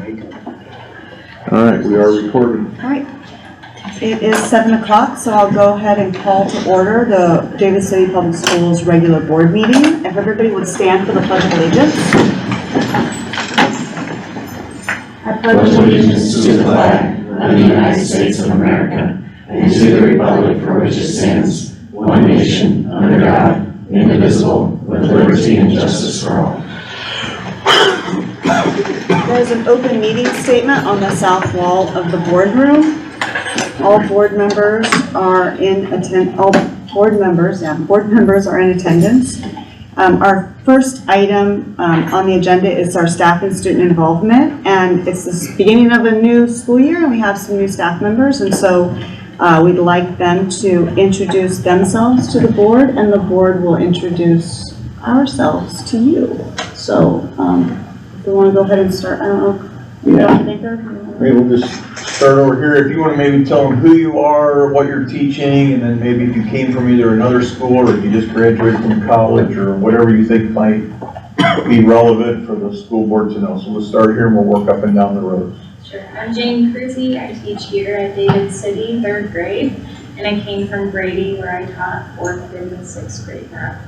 All right, we are recording. All right. It is 7 o'clock, so I'll go ahead and call to order the Davis City Public Schools regular board meeting. If everybody would stand for the Pledge of Allegiance. I pledge allegiance to the flag of the United States of America and to the republic for which it stands, one nation, under God, indivisible, with liberty and justice for all. There's an open meeting statement on the south wall of the boardroom. All board members are in board members are in attendance. Our first item on the agenda is our staff and student involvement, and it's the beginning of a new school year, and we have some new staff members, and so we'd like them to introduce themselves to the board, and the board will introduce ourselves to you. So if we want to go ahead and start, I don't know. Yeah. Maybe we'll just start over here. If you want to maybe tell them who you are, what you're teaching, and then maybe if you came from either another school or if you just graduated from college or whatever you think might be relevant for the school board to know. So we'll start here and we'll work up and down the rows. Sure. I'm Jane Cruzy. I teach here at David City, 3rd grade, and I came from Grady where I taught 4th and 6th grade math.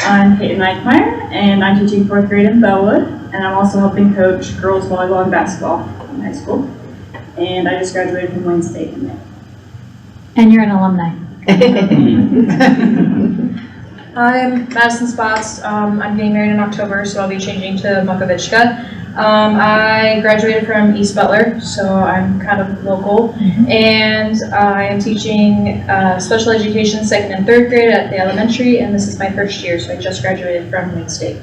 I'm Peyton Eichmeyer, and I'm teaching 4th grade in Bellwood, and I'm also helping coach girls volleyball and basketball in high school. And I just graduated from Wayne State in May. And you're an alumni. I'm Madison Spots. I'm getting married in October, so I'll be changing to Makovichka. I graduated from East Butler, so I'm kind of local, and I am teaching special education 2nd and 3rd grade at the elementary, and this is my first year, so I just graduated from Wayne State.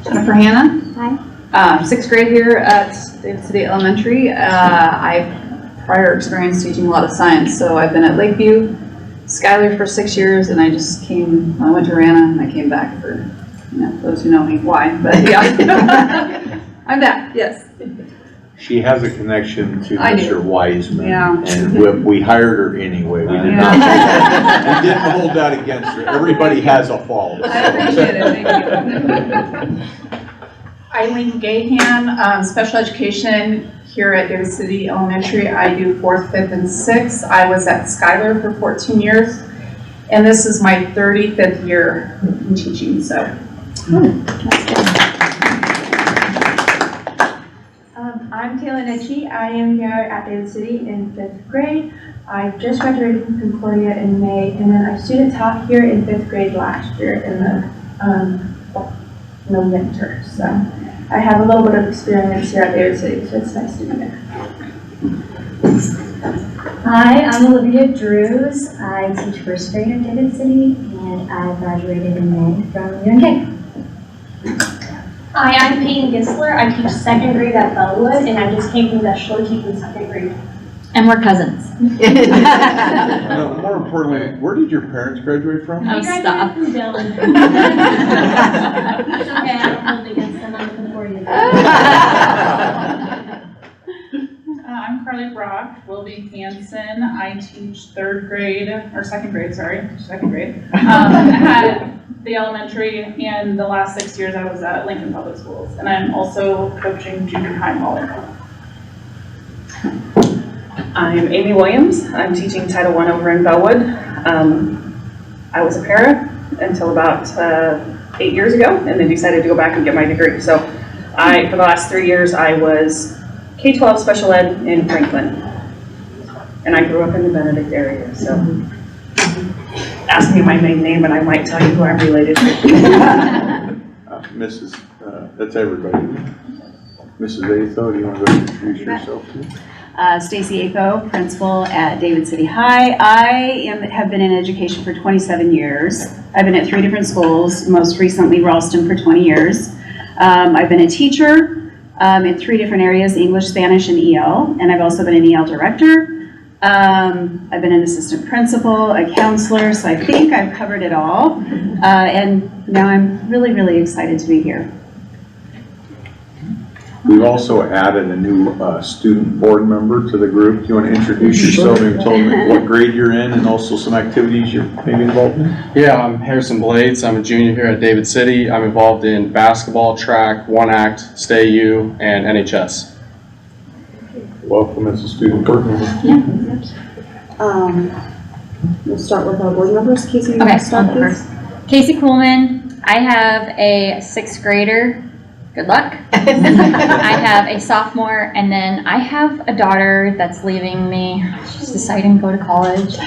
Jennifer Hanna. Hi. 6th grade here at David City Elementary. I have prior experience teaching a lot of science, so I've been at Lakeview, Schuyler for 6 years, and I went to Rana and I came back for, those who know me, why, but yeah. I'm back, yes. She has a connection to I Mr. do. Wiseman, Yeah. and we hired her anyway. We did not. We didn't hold that against her. Everybody has a fault. I appreciate it, thank you. Eileen Gahan, special education here at David City Elementary. I do 4th, 5th, and 6th. I was at Schuyler for 14 years, and this is my 35th year in teaching, so. I'm Taylor Nitchie. I am here at David City in 5th grade. I just graduated from Concordia in May, and then I student taught here in 5th grade last year in the winter. So I have a little bit of experience here at David City, so it's nice to be here. Hi, I'm Olivia Drews. I teach 1st grade at David City, and I graduated in May from UNK. Hi, I'm Peyton Gisler. I teach 2nd grade at Bellwood, and I just came from Bachelor teaching 2nd grade. And we're cousins. No, more importantly, where did your parents graduate from? Oh, stop. From Dillon. It's okay, I don't hold against them. I'm looking forward to I'm Carly Brock, Wilby Hansen. I teach 2nd grade at the elementary, and the last 6 years I was at Lincoln Public Schools, and I'm also coaching junior high volleyball. I'm Amy Williams. I'm teaching Title I over in Bellwood. I was a para until about 8 years ago, and then decided to go back and get my degree. So for the last 3 years, I was K-12 special ed in Franklin. And I grew up in the Benedict area, so ask me my main name and I might tell you who I'm related to. Mrs. That's everybody. Mrs. Atho, do you want to go introduce yourself too? Stacy Aco, principal at David City High. I have been in education for 27 years. I've been at 3 different schools, most recently Ralston for 20 years. I've been a teacher in 3 different areas, English, Spanish, and EL, and I've also been an EL director. I've been an assistant principal, a counselor, so I think I've covered it all. And now I'm really, really excited to be here. We've also added a new student board member to the group. Do you want to introduce yourself and tell them what grade you're in and also some activities you're maybe involved in? Yeah, I'm Harrison Blades. I'm a junior here at David City. I'm involved in basketball, track, One Act, Stay U, and NHS. Welcome as a student board member. We'll start with our board members. Casey, you want Okay, to start, I'll go please? first. Casey Coolman. I have a 6th grader. Good luck. I have a sophomore, and then I have a daughter that's leaving me. She's deciding to go to college,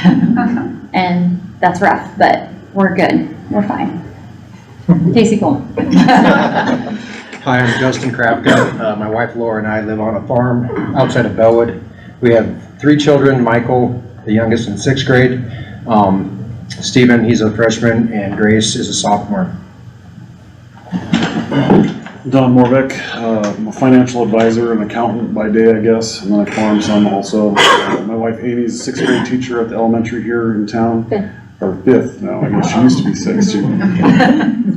and that's rough, but we're good. We're fine. Casey Coolman. Hi, I'm Justin Krapka. My wife Laura and I live on a farm outside of Bellwood. We have 3 children, Michael, the youngest, in 6th grade. Stephen, he's a freshman, and Grace is a sophomore. Don Morbeck, I'm a financial advisor and accountant by day, I guess, and then I farm some also. My wife Amy's a 6th grade teacher at the elementary here in town. Or 5th now, I guess she used to be 6 too.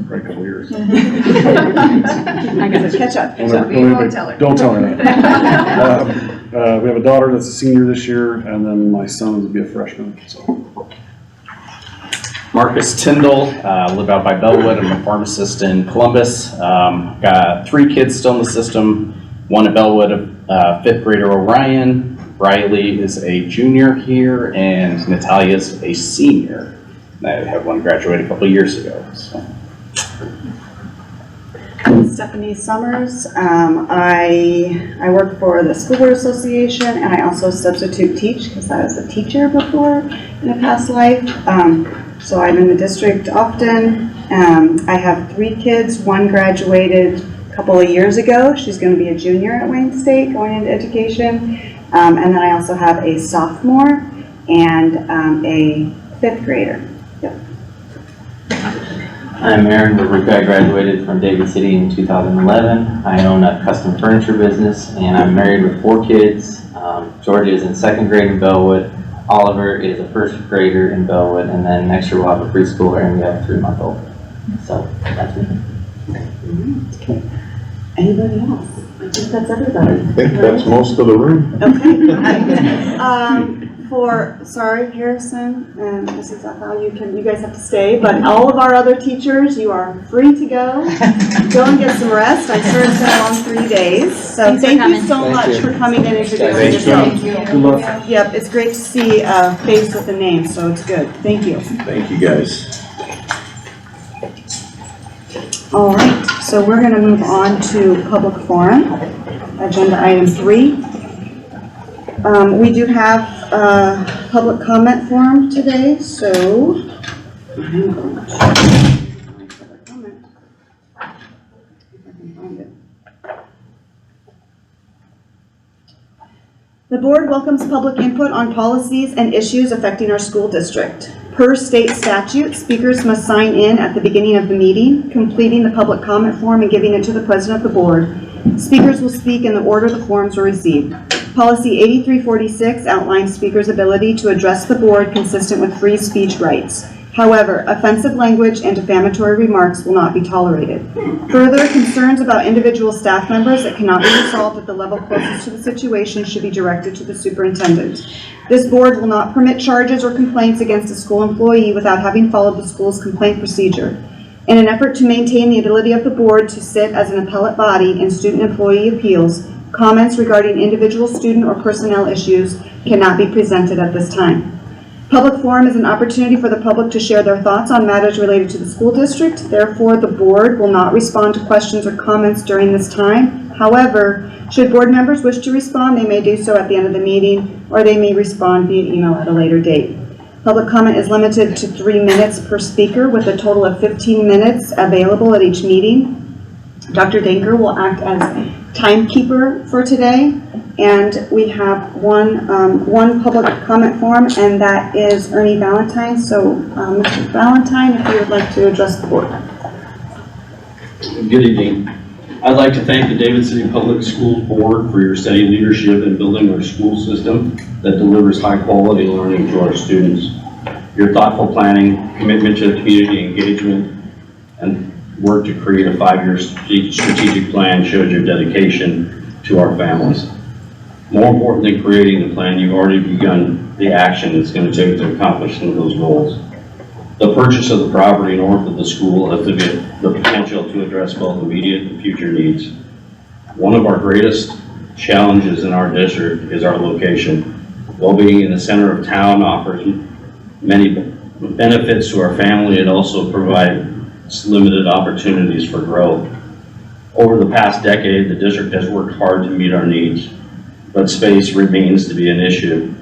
For a couple years. I gotta catch up. Don't tell her that. We have a daughter that's a senior this year, and then my son will be a freshman, so. Marcus Tyndall, live out by Bellwood. I'm a pharmacist in Columbus. Got 3 kids still in the system. One at Bellwood, 5th grader Orion. Riley is a junior here, and Natalia's a senior. I had one graduate a couple years ago. So. Stephanie Summers. I work for the School Board Association, and I also substitute teach because I was a teacher before in a past life. So I'm in the district often. I have 3 kids. One graduated a couple of years ago. She's going to be a junior at Wayne State going into education. And then I also have a sophomore and a 5th grader. Yep. I'm Aaron LaRuca. I graduated from David City in 2011. I own a custom furniture business, and I'm married with 4 kids. Georgia is in 2nd grade in Bellwood. Oliver is a 1st grader in Bellwood, and then next year we'll have a preschooler, and we have a 3-month-old. So that's me. Okay. Anybody else? I think that's everybody. I think that's most of the room. Okay. Sorry, Harrison, and Mrs. Ethel, you guys have to stay, but all of our other teachers, you are free to go. Go and get some rest. I sure it's been a long 3 days. So thank you so much for coming in and introducing yourself. Good luck. Yep, it's great to see a face with a name, so it's good. Thank you. Thank you, guys. All right, so we're going to move on to public forum, agenda item 3. We do have a public comment forum today, so the board welcomes public input on policies and issues affecting our school district. Per state statute, speakers must sign in at the beginning of the meeting, completing the public comment form and giving it to the president of the board. Speakers will speak in the order the forms were received. Policy 8346 outlines speakers' ability to address the board consistent with free speech rights. However, offensive language and defamatory remarks will not be tolerated. Further, concerns about individual staff members that cannot be resolved at the level closest to the situation should be directed to the superintendent. This board will not permit charges or complaints against a school employee without having followed the school's complaint procedure. In an effort to maintain the ability of the board to sit as an appellate body in student-employee appeals, comments regarding individual student or personnel issues cannot be presented at this time. Public forum is an opportunity for the public to share their thoughts on matters related to the school district. Therefore, the board will not respond to questions or comments during this time. However, should board members wish to respond, they may do so at the end of the meeting, or they may respond via email at a later date. Public comment is limited to 3 minutes per speaker, with a total of 15 minutes available at each meeting. Dr. Danker will act as timekeeper for today, and we have one public comment form, and that is Ernie Valentine. So, Mr. Valentine, if you would like to address the board. Good evening. I'd like to thank the David City Public Schools Board for your steady leadership in building our school system that delivers high-quality learning to our students. Your thoughtful planning, commitment to community engagement, and work to create a 5-year strategic plan shows your dedication to our families. More important than creating the plan, you've already begun the action it's going to take to accomplish some of those goals. The purchase of the property north of the school has the potential to address both immediate and future needs. One of our greatest challenges in our district is our location. While being in the center of town offers many benefits to our family, it also provides limited opportunities for growth. Over the past decade, the district has worked hard to meet our needs, but space remains to be an issue.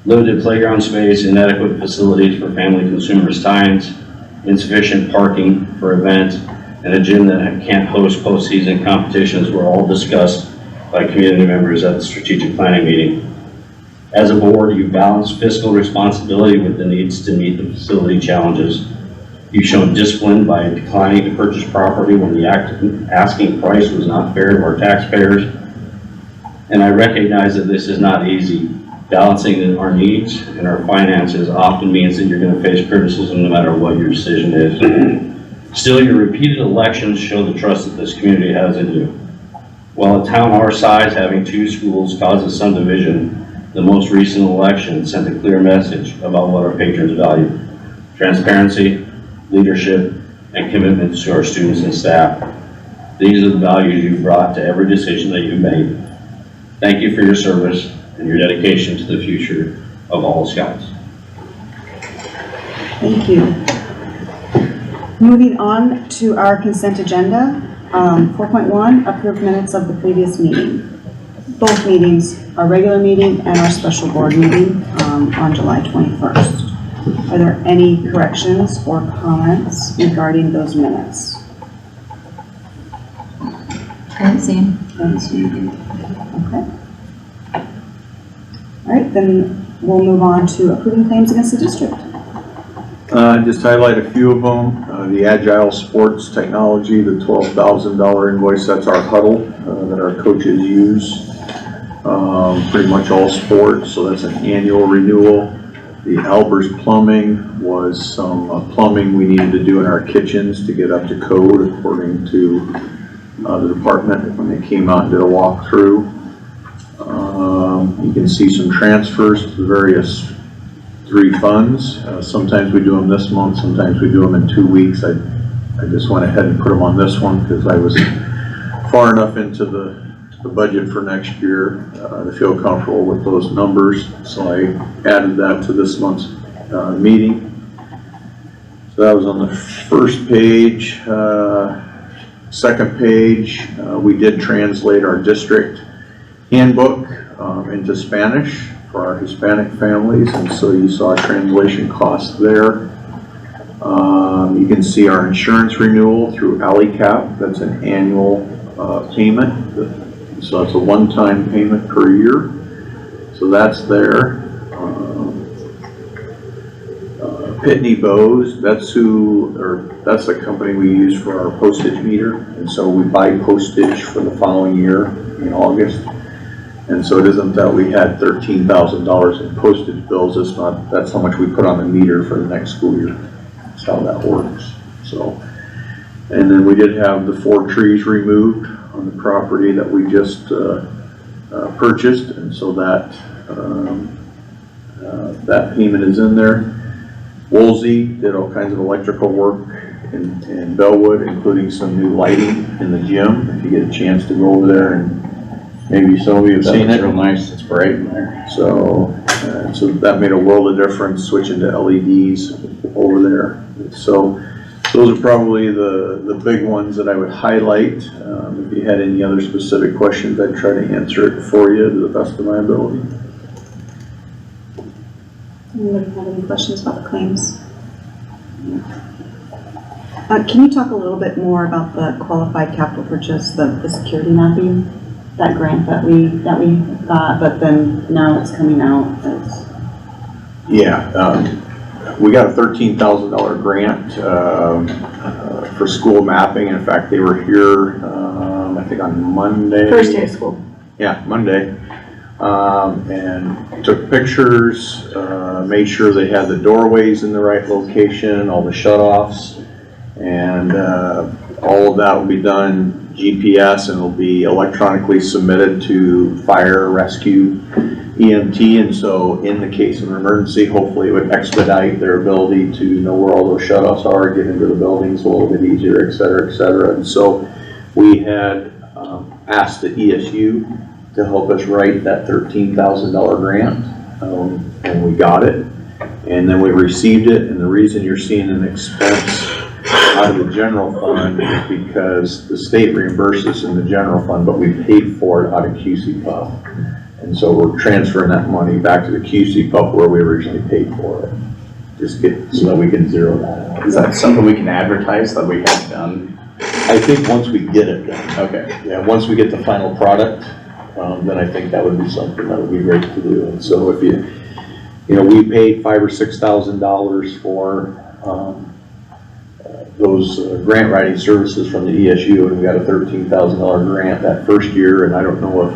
Limited playground space, inadequate facilities for family consumers' times, insufficient parking for events, and a gym that can't host postseason competitions were all discussed by community members at the strategic planning meeting. As a board, you balance fiscal responsibility with the needs to meet the facility challenges. You've shown discipline by declining to purchase property when the asking price was not fair to our taxpayers. And I recognize that this is not easy. Balancing our needs and our finances often means that you're going to face criticism no matter what your decision is. Still, your repeated elections show the trust that this community has in you. While a town our size having 2 schools causes some division, the most recent election sent a clear message about what our patrons value: transparency, leadership, and commitment to our students and staff. These are the values you've brought to every decision that you've made. Thank you for your service and your dedication to the future of all Scouts. Thank you. Moving on to our consent agenda, 4.1, approved minutes of the previous meeting. Both meetings, our regular meeting and our special board meeting on July 21st. Are there any corrections or comments regarding those minutes? I haven't seen. Okay. All right, then we'll move on to approving claims against the district. Just highlight a few of them. The Agile Sports Technology, the $12,000 invoice, that's our huddle that our coaches use. Pretty much all sports, so that's an annual renewal. The Albers Plumbing was some plumbing we needed to do in our kitchens to get up to code according to the department when they came out and did a walkthrough. You can see some transfers to the various 3 funds. Sometimes we do them this month, sometimes we do them in 2 weeks. I just went ahead and put them on this one because I was far enough into the budget for next year to feel comfortable with those numbers. So I added that to this month's meeting. So that was on the first page. Second page, we did translate our district handbook into Spanish for our Hispanic families, and so you saw a translation cost there. You can see our insurance renewal through AliCap. That's an annual payment. So it's a one-time payment per year. So that's there. Pitney Bowes, that's the company we use for our postage meter. And so we buy postage for the following year in August. And so it isn't that we had $13,000 in postage bills. It's not, that's how much we put on the meter for the next school year. That's how that works. So, and then we did have the 4 trees removed on the property that we just purchased, and so that that payment is in there. Woolsey did all kinds of electrical work in Bellwood, including some new lighting in the gym. If you get a chance to go over there, and maybe some of you have seen it. It's real nice. It's bright in there. So that made a world of difference, switching to LEDs over there. So those are probably the big ones that I would highlight. If you had any other specific questions, I'd try to answer it for you to the best of my ability. Anybody have any questions about the claims? Can you talk a little bit more about the qualified capital purchase, the security mapping, that grant that we got, but then now it's coming out as... Yeah, we got a $13,000 grant for school mapping. In fact, they were here, I think on Monday. First day of school. Yeah, Monday. And took pictures, made sure they had the doorways in the right location, all the shut-offs, and all of that will be done GPS and will be electronically submitted to fire, rescue, EMT, and so in the case of an emergency, hopefully it would expedite their ability to know where all those shutoffs are, get into the buildings a little bit easier, et cetera, et cetera. And so we had asked the ESU to help us write that $13,000 grant, and we got it. And then we received it, and the reason you're seeing an expense out of the general fund is because the state reimburses in the general fund, but we paid for it out of QC-PUF. And so we're transferring that money back to the QC-PUF where we originally paid for it. Just so that we can zero that out. Is that something we can advertise that we have done? I think once we get it done. Okay. Yeah, once we get the final product, then I think that would be something that would be great to do. And so if we paid $5,000 or $6,000 for those grant writing services from the ESU, and we got a $13,000 grant that first year. And I don't know if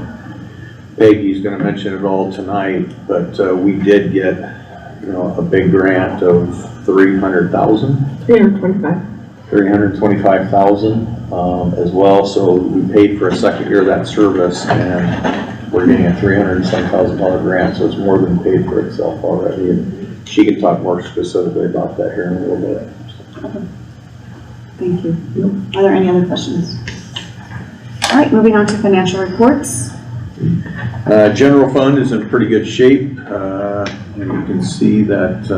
Peggy's going to mention it all tonight, but we did get, a big grant of $325,000 as well. So we paid for a second year of that service, and we're getting a $307,000 grant. So it's more than paid for itself already. And she can talk more specifically about that here in a little bit. Okay. Thank you. Are there any other questions? All right, moving on to financial reports. General fund is in pretty good shape. And you can see that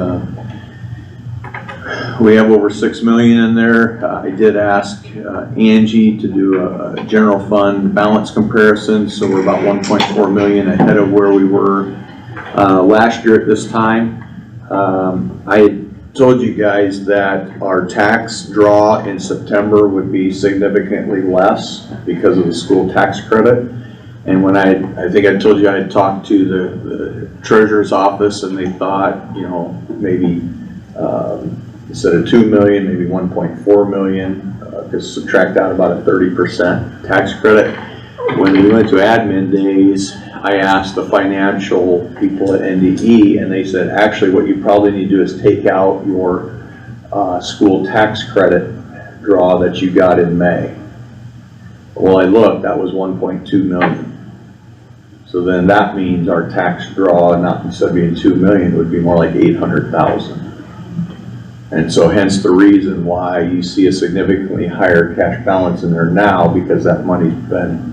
we have over $6 million in there. I did ask Angie to do a general fund balance comparison. So we're about 1.4 million ahead of where we were last year at this time. I had told you guys that our tax draw in September would be significantly less because of the school tax credit. And when I think I told you I had talked to the treasurer's office, and they thought, maybe instead of 2 million, maybe 1.4 million, because subtract out about a 30% tax credit. When we went to admin days, I asked the financial people at NDE, and they said, actually, what you probably need to do is take out your school tax credit draw that you got in May. Well, I looked, that was 1.2 million. So then that means our tax draw, instead of being 2 million, would be more like 800,000. And so hence the reason why you see a significantly higher cash balance in there now, because that money's been,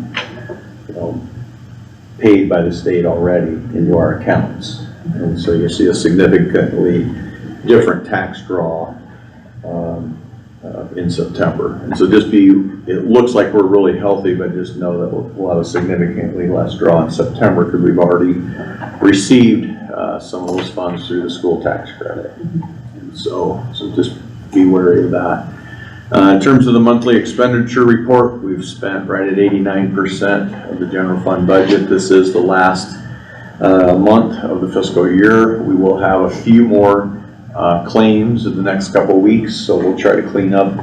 paid by the state already into our accounts. And so you see a significantly different tax draw in September. And so it looks like we're really healthy, but just know that we'll have a significantly less draw in September because we've already received some of those funds through the school tax credit. And so just be wary of that. In terms of the monthly expenditure report, we've spent right at 89% of the general fund budget. This is the last month of the fiscal year. We will have a few more claims in the next couple of weeks, so we'll try to clean up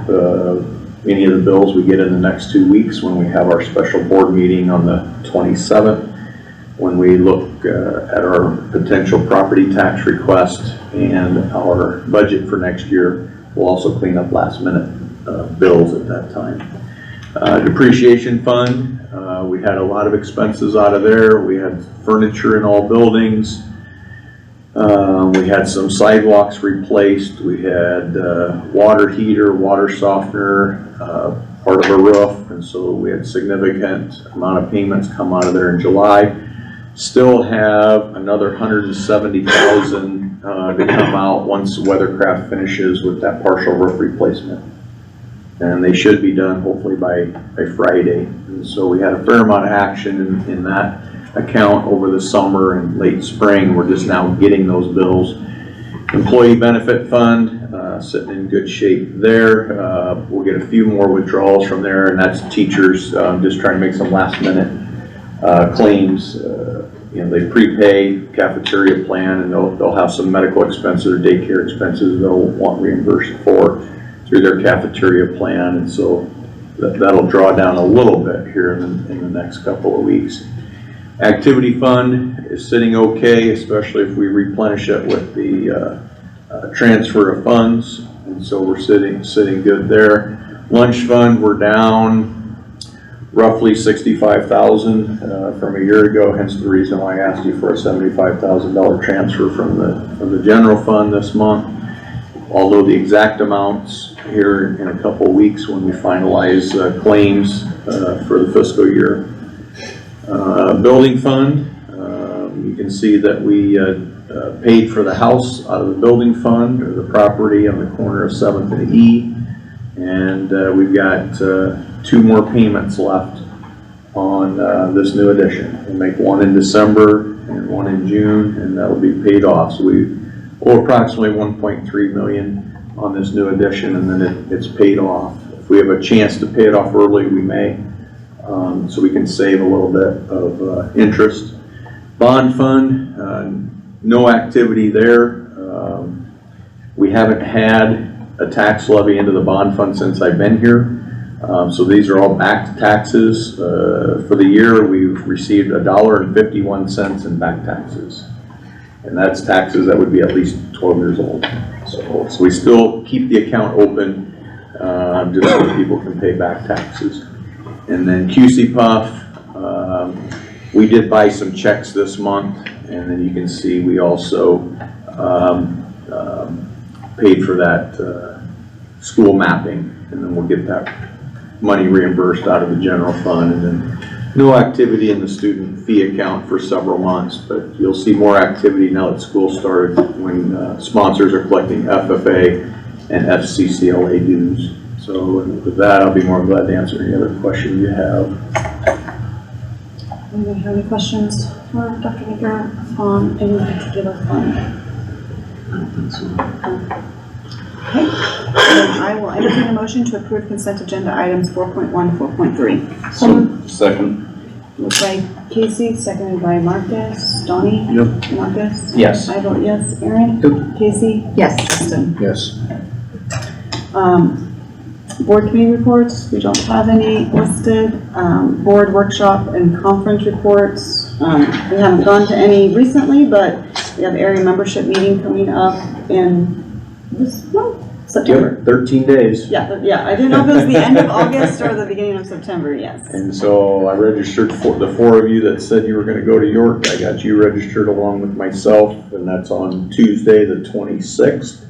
any of the bills we get in the next 2 weeks when we have our special board meeting on the 27th, when we look at our potential property tax request and our budget for next year. We'll also clean up last minute bills at that time. Depreciation fund, we had a lot of expenses out of there. We had furniture in all buildings. We had some sidewalks replaced. We had water heater, water softener, part of a roof, and so we had significant amount of payments come out of there in July. Still have another 170,000 to come out once Weathercraft finishes with that partial roof replacement. And they should be done hopefully by Friday. And so we had a fair amount of action in that account over the summer and late spring. We're just now getting those bills. Employee benefit fund, sitting in good shape there. We'll get a few more withdrawals from there, and that's teachers just trying to make some last minute claims. They prepay cafeteria plan, and they'll have some medical expenses or daycare expenses they'll want reimbursed for through their cafeteria plan, and so that'll draw down a little bit here in the next couple of weeks. Activity fund is sitting okay, especially if we replenish it with the transfer of funds, and so we're sitting good there. Lunch fund, we're down roughly 65,000 from a year ago, hence the reason why I asked you for a $75,000 transfer from the general fund this month. Although the exact amounts here in a couple weeks when we finalize claims for the fiscal year. Building fund, you can see that we paid for the house out of the building fund, or the property on the corner of 7th and E. And we've got 2 more payments left on this new addition. We'll make one in December and one in June, and that'll be paid off. So we owe approximately 1.3 million on this new addition, and then it's paid off. If we have a chance to pay it off early, we may, so we can save a little bit of interest. Bond fund, no activity there. We haven't had a tax levy into the bond fund since I've been here. So these are all back taxes. For the year, we've received $1.51 in back taxes. And that's taxes that would be at least 12 years old. So we still keep the account open just so people can pay back taxes. And then QC Puff, we did buy some checks this month, and then you can see we also paid for that school mapping, and then we'll get that money reimbursed out of the general fund. And then no activity in the student fee account for several months, but you'll see more activity now that school started when sponsors are collecting FFA and FCCLA dues. So with that, I'll be more glad to answer any other questions you have. Anybody have any questions for Dr. Baker on any particular fund? I don't think so. Okay, then I will entertain a motion to approve consent agenda items 4.1 to 4.3. Second. Moved by Casey, seconded by Marcus. Donnie? Yep. Marcus? Yes. I vote yes. Aaron? Yep. Casey? Yes. Justin? Yes. Board committee reports, we don't have any listed. Board workshop and conference reports. We haven't gone to any recently, but we have area membership meeting coming up in September. 13 days. Yeah, I didn't know if it was the end of August or the beginning of September, yes. And so I registered for the 4 of you that said you were going to go to York. I got you registered along with myself, and that's on Tuesday, the 26th.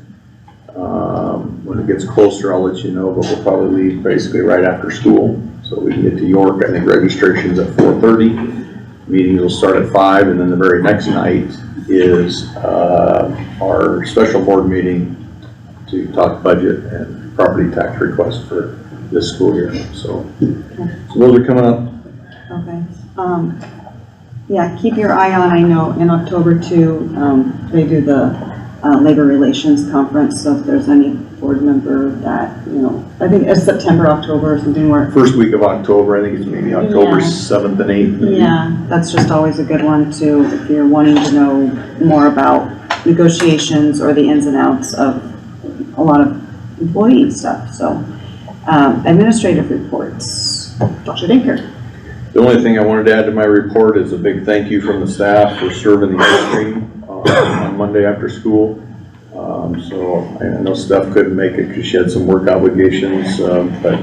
When it gets closer, I'll let you know, but we'll probably leave basically right after school, so we can get to York. I think registration's at 4:30. Meetings will start at 5, and then the very next night is our special board meeting to talk budget and property tax request for this school year. So those are coming up. Okay. Yeah, keep your eye on, I know in October too, they do the labor relations conference, so if there's any board member that, I think it's September, October or something where. First week of October, I think it's maybe October 7th and 8th. Maybe. Yeah, that's just always a good one too, if you're wanting to know more about negotiations or the ins and outs of a lot of employee stuff. So, administrative reports, Dr. Dinker. The only thing I wanted to add to my report is a big thank you from the staff for serving the ice cream on Monday after school. So I know Steph couldn't make it because she had some work obligations, but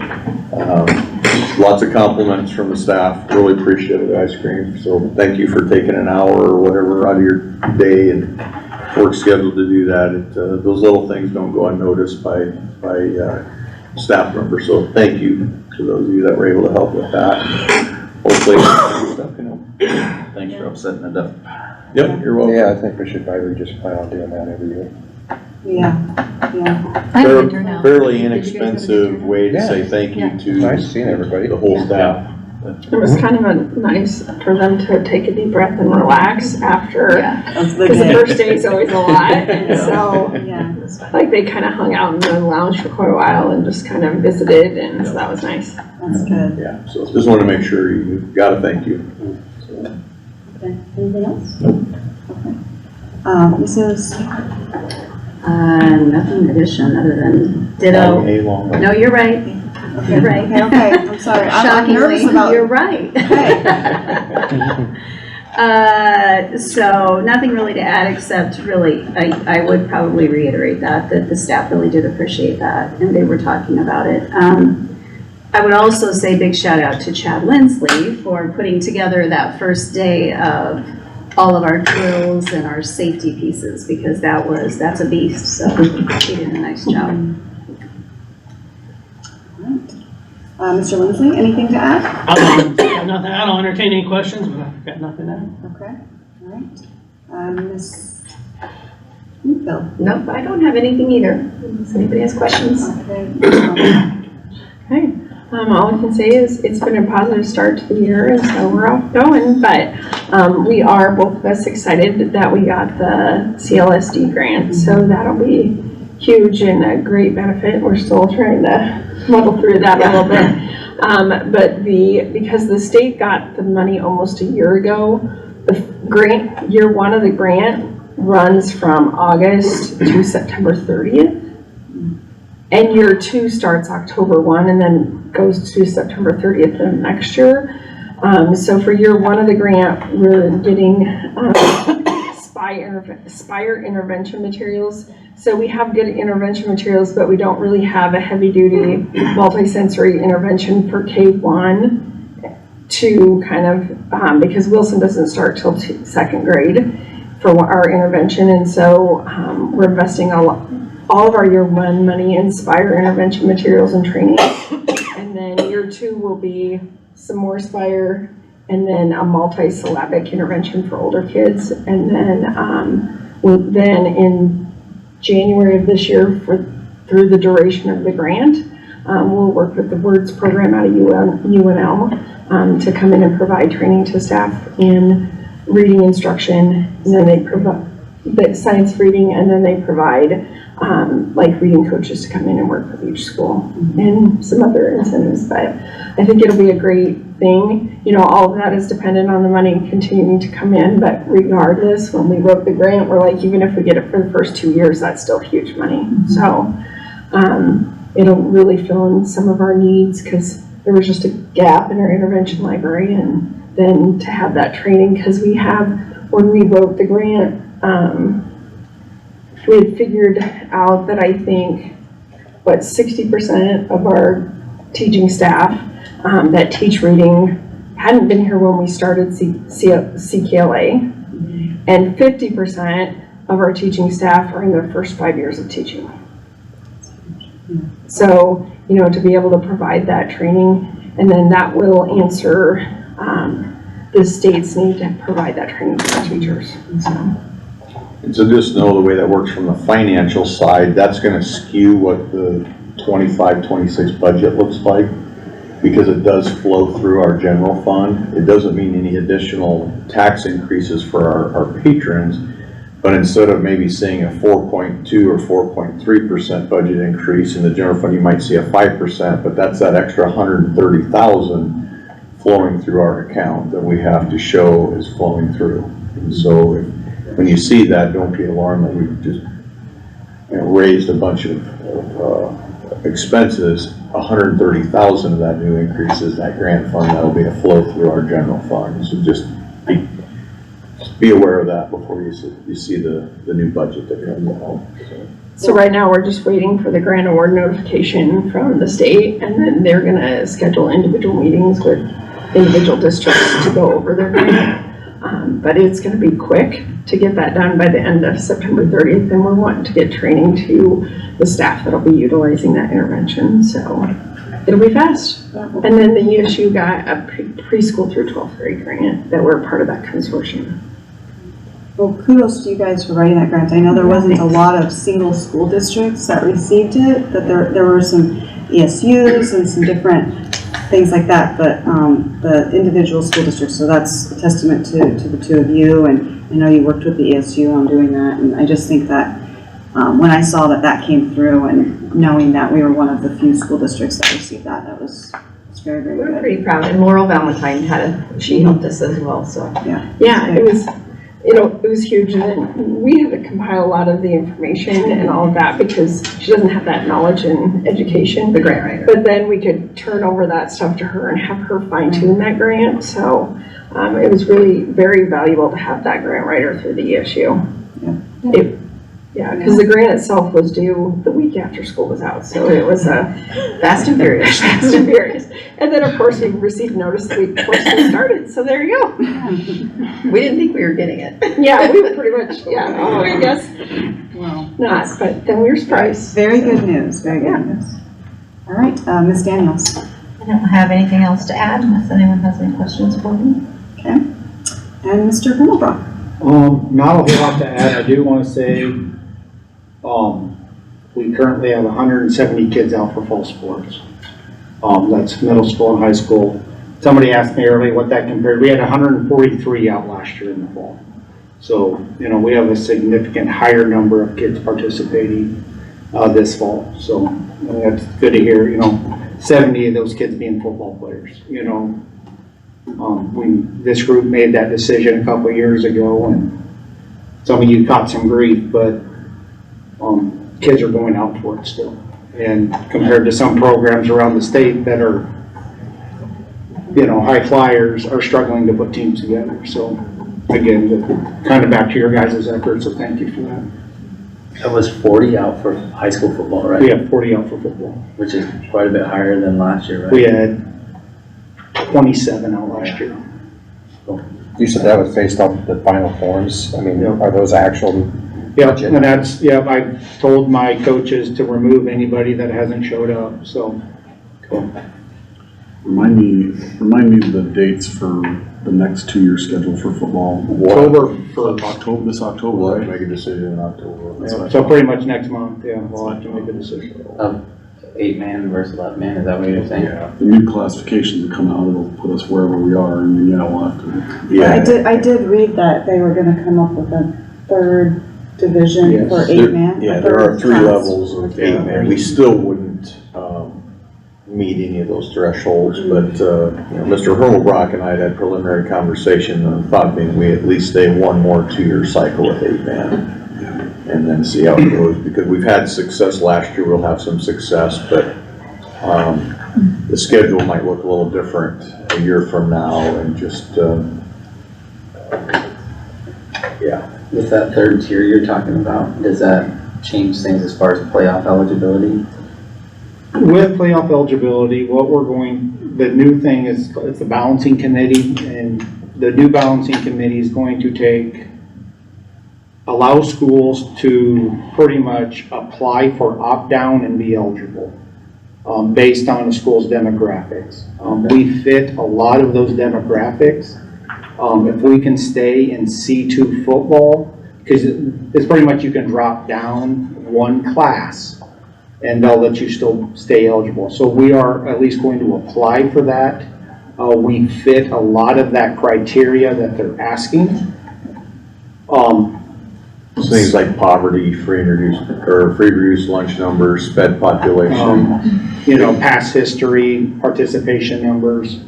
lots of compliments from the staff. Really appreciated the ice cream. So thank you for taking an hour or whatever out of your day and work schedule to do that. Those little things don't go unnoticed by staff members. So thank you to those of you that were able to help with that. Hopefully, stuff can help. Thanks for upsetting it up. Yep, you're welcome. Yeah, I think we should probably just plan on doing that every year. Yeah. Fairly inexpensive way to say thank you to Nice seeing everybody. the whole staff. It was kind of a nice for them to take a deep breath and relax after, because the first day is always a lot. And so, like they kind of hung out in the lounge for quite a while and just kind of visited, and so that was nice. That's good. Yeah, so just want to make sure you got a thank you. So. Okay, anything else? Nope. Okay. Mrs. Nothing addition other than ditto. No, you're right. You're right. Okay, I'm sorry. I'm nervous Shockingly, about. you're right. So nothing really to add except really, I would probably reiterate that the staff really did appreciate that and they were talking about it. I would also say big shout out to Chad Lindsley for putting together that first day of all of our drills and our safety pieces, because that's a beast, so he did a nice job. Mr. Lindsley, anything to add? Got nothing, I don't entertain any questions, but I've got nothing to add. Okay, all right. Ms. Bill? Nope, I don't have anything either, unless anybody has questions. Okay, all I can say is it's been a positive start to the year, and so we're off going, but we are both of us excited that we got the CLSD grant, so that'll be huge and a great benefit. We're still trying to muddle through that a little bit. But because the state got the money almost a year ago, the grant, year one of the grant runs from August to September 30th. And year two starts October 1 and then goes to September 30th of next year. So for year one of the grant, we're getting Spire intervention materials. So we have good intervention materials, but we don't really have a heavy duty multisensory intervention for K1 to kind of, because Wilson doesn't start till second grade for our intervention. And so we're investing all of our year one money in Spire intervention materials and training. And then year two will be some more Spire, and then a multi-syllabic intervention for older kids. And then in January of this year, through the duration of the grant, we'll work with the WORDS program out of UNL to come in and provide training to staff in reading instruction, and then they provide the science reading, and then they provide like reading coaches to come in and work with each school and some other incentives. But I think it'll be a great thing. You know, all of that is dependent on the money continuing to come in, but regardless, when we wrote the grant, we're like, even if we get it for the first 2 years, that's still huge money. So it'll really fill in some of our needs, because there was just a gap in our intervention library, and then to have that training, because when we wrote the grant, we had figured out that I think 60% of our teaching staff that teach reading hadn't been here when we started CKLA, and 50% of our teaching staff are in their first 5 years of teaching. So, you know, to be able to provide that training, and then that will answer the state's need to provide that training for our teachers. And so just know the way that works from the financial side, that's going to skew what the 25-26 budget looks like, because it does flow through our general fund. It doesn't mean any additional tax increases for our patrons, but instead of maybe seeing a 4.2 or 4.3% budget increase in the general fund, you might see a 5%, but that's that extra $130,000 flowing through our account that we have to show is flowing through. And so when you see that, don't be alarmed that we've just raised a bunch of expenses. 130,000 of that new increase is that grant fund. That'll be a flow through our general fund. So just be aware of that before you see the new budget that comes out. So right now we're just waiting for the grant award notification from the state, and then they're going to schedule individual meetings with individual districts to go over their grant. But it's going to be quick to get that done by the end of September 30th, and we're wanting to get training to the staff that'll be utilizing that intervention. So it'll be fast. And then the ESU got a preschool through 12th grade grant that we're part of that consortium. Well, kudos to you guys for writing that grant. I know there wasn't a lot of single school districts that received it, but there were some ESUs and some different things like that, but the individual school districts, so that's a testament to the two of you, and I know you worked with the ESU on doing that, and I just think that when I saw that came through, and knowing that we were one of the few school districts that received that was very, very good. We're pretty proud, and Laurel Valentine she helped us as well, so. Yeah, it was huge, and then we had to compile a lot of the information and all of that, because she doesn't have that knowledge and education. The grant writer. But then we could turn over that stuff to her and have her fine tune that grant, so it was really very valuable to have that grant writer through the ESU. Yeah, because the grant itself was due the week after school was out, so it was Fast and furious. fast and furious. And then, of course, we received notice the week before school started, so there you go. We didn't think we were getting it. Yeah, we were pretty much, I guess Well, not, but then we were surprised. very good news, very good news. All right, Ms. Daniels. I don't have anything else to add unless anyone has any questions for me. Okay. And Mr. Himmelbrook. Not a whole lot to add. I do want to say, we currently have 170 kids out for fall sports. That's middle school and high school. Somebody asked me earlier what that compared. We had 143 out last year in the fall. So, we have a significant higher number of kids participating this fall. So that's good to hear, 70 of those kids being football players, this group made that decision a couple of years ago, and some of you caught some grief, but kids are going out for it still. And compared to some programs around the state that are, high flyers, are struggling to put teams together. So again, kind of back to your guys' effort, so thank you for that. That was 40 out for high school football, right? We have 40 out for football. Which is quite a bit higher than last year, right? We had 27 out last year. You said that was based on the final forms. I mean, are those actual? Yeah, and I told my coaches to remove anybody that hasn't showed up, so. Cool. Remind me of the dates for the next 2-year schedule for football. This October, We'll have right? to make a decision in October. Yeah, so pretty much next month, we'll have to make a decision. 8-man versus 11-man, is that what you're saying? Yeah, the new classifications will come out, it'll put us wherever we are, and we'll have to. I did read that they were gonna come up with a third division for 8-man. Yeah, there are 3 levels of 8-man. We still wouldn't meet any of those thresholds, but Mr. Hermelbrock and I had preliminary conversation, the thought being we at least stay one more 2-year cycle with 8-man. And then see how it goes, because we've had success last year, we'll have some success, but the schedule might look a little different a year from now, and just, With that third tier you're talking about, does that change things as far as playoff eligibility? With playoff eligibility, the new thing is, it's a balancing committee, and the new balancing committee is going to allow schools to pretty much apply for opt-down and be eligible based on the school's demographics. We fit a lot of those demographics. If we can stay in C2 football, because it's pretty much you can drop down one class and they'll let you still stay eligible. So we are at least going to apply for that. We fit a lot of that criteria that they're asking. things like poverty, free and reduced lunch numbers, sped population. Past history, participation numbers.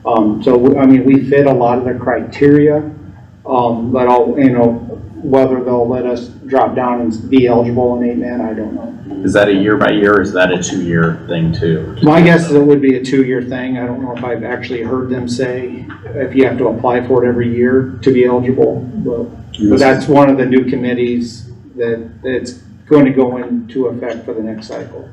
We fit a lot of the criteria, but whether they'll let us drop down and be eligible in 8-man, I don't know. Is that a year by year, or is that a 2-year thing too? My guess is it would be a 2-year thing. I don't know if I've actually heard them say if you have to apply for it every year to be eligible, but that's one of the new committees that's going to go into effect for the next cycle.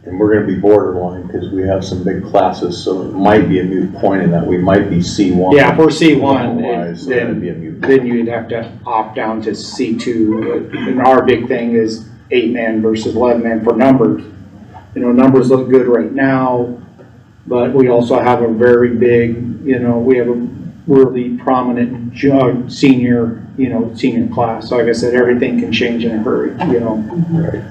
And we're going to be borderline because we have some big classes, so it might be a moot point in that we might be C1. Yeah, if we're C1, then then you'd have to opt down to C2. And our big thing is 8-man versus 11-man for numbers. Numbers look good right now, but we also have a very big, we have a really prominent senior class. So like I said, everything can change in a hurry, Right.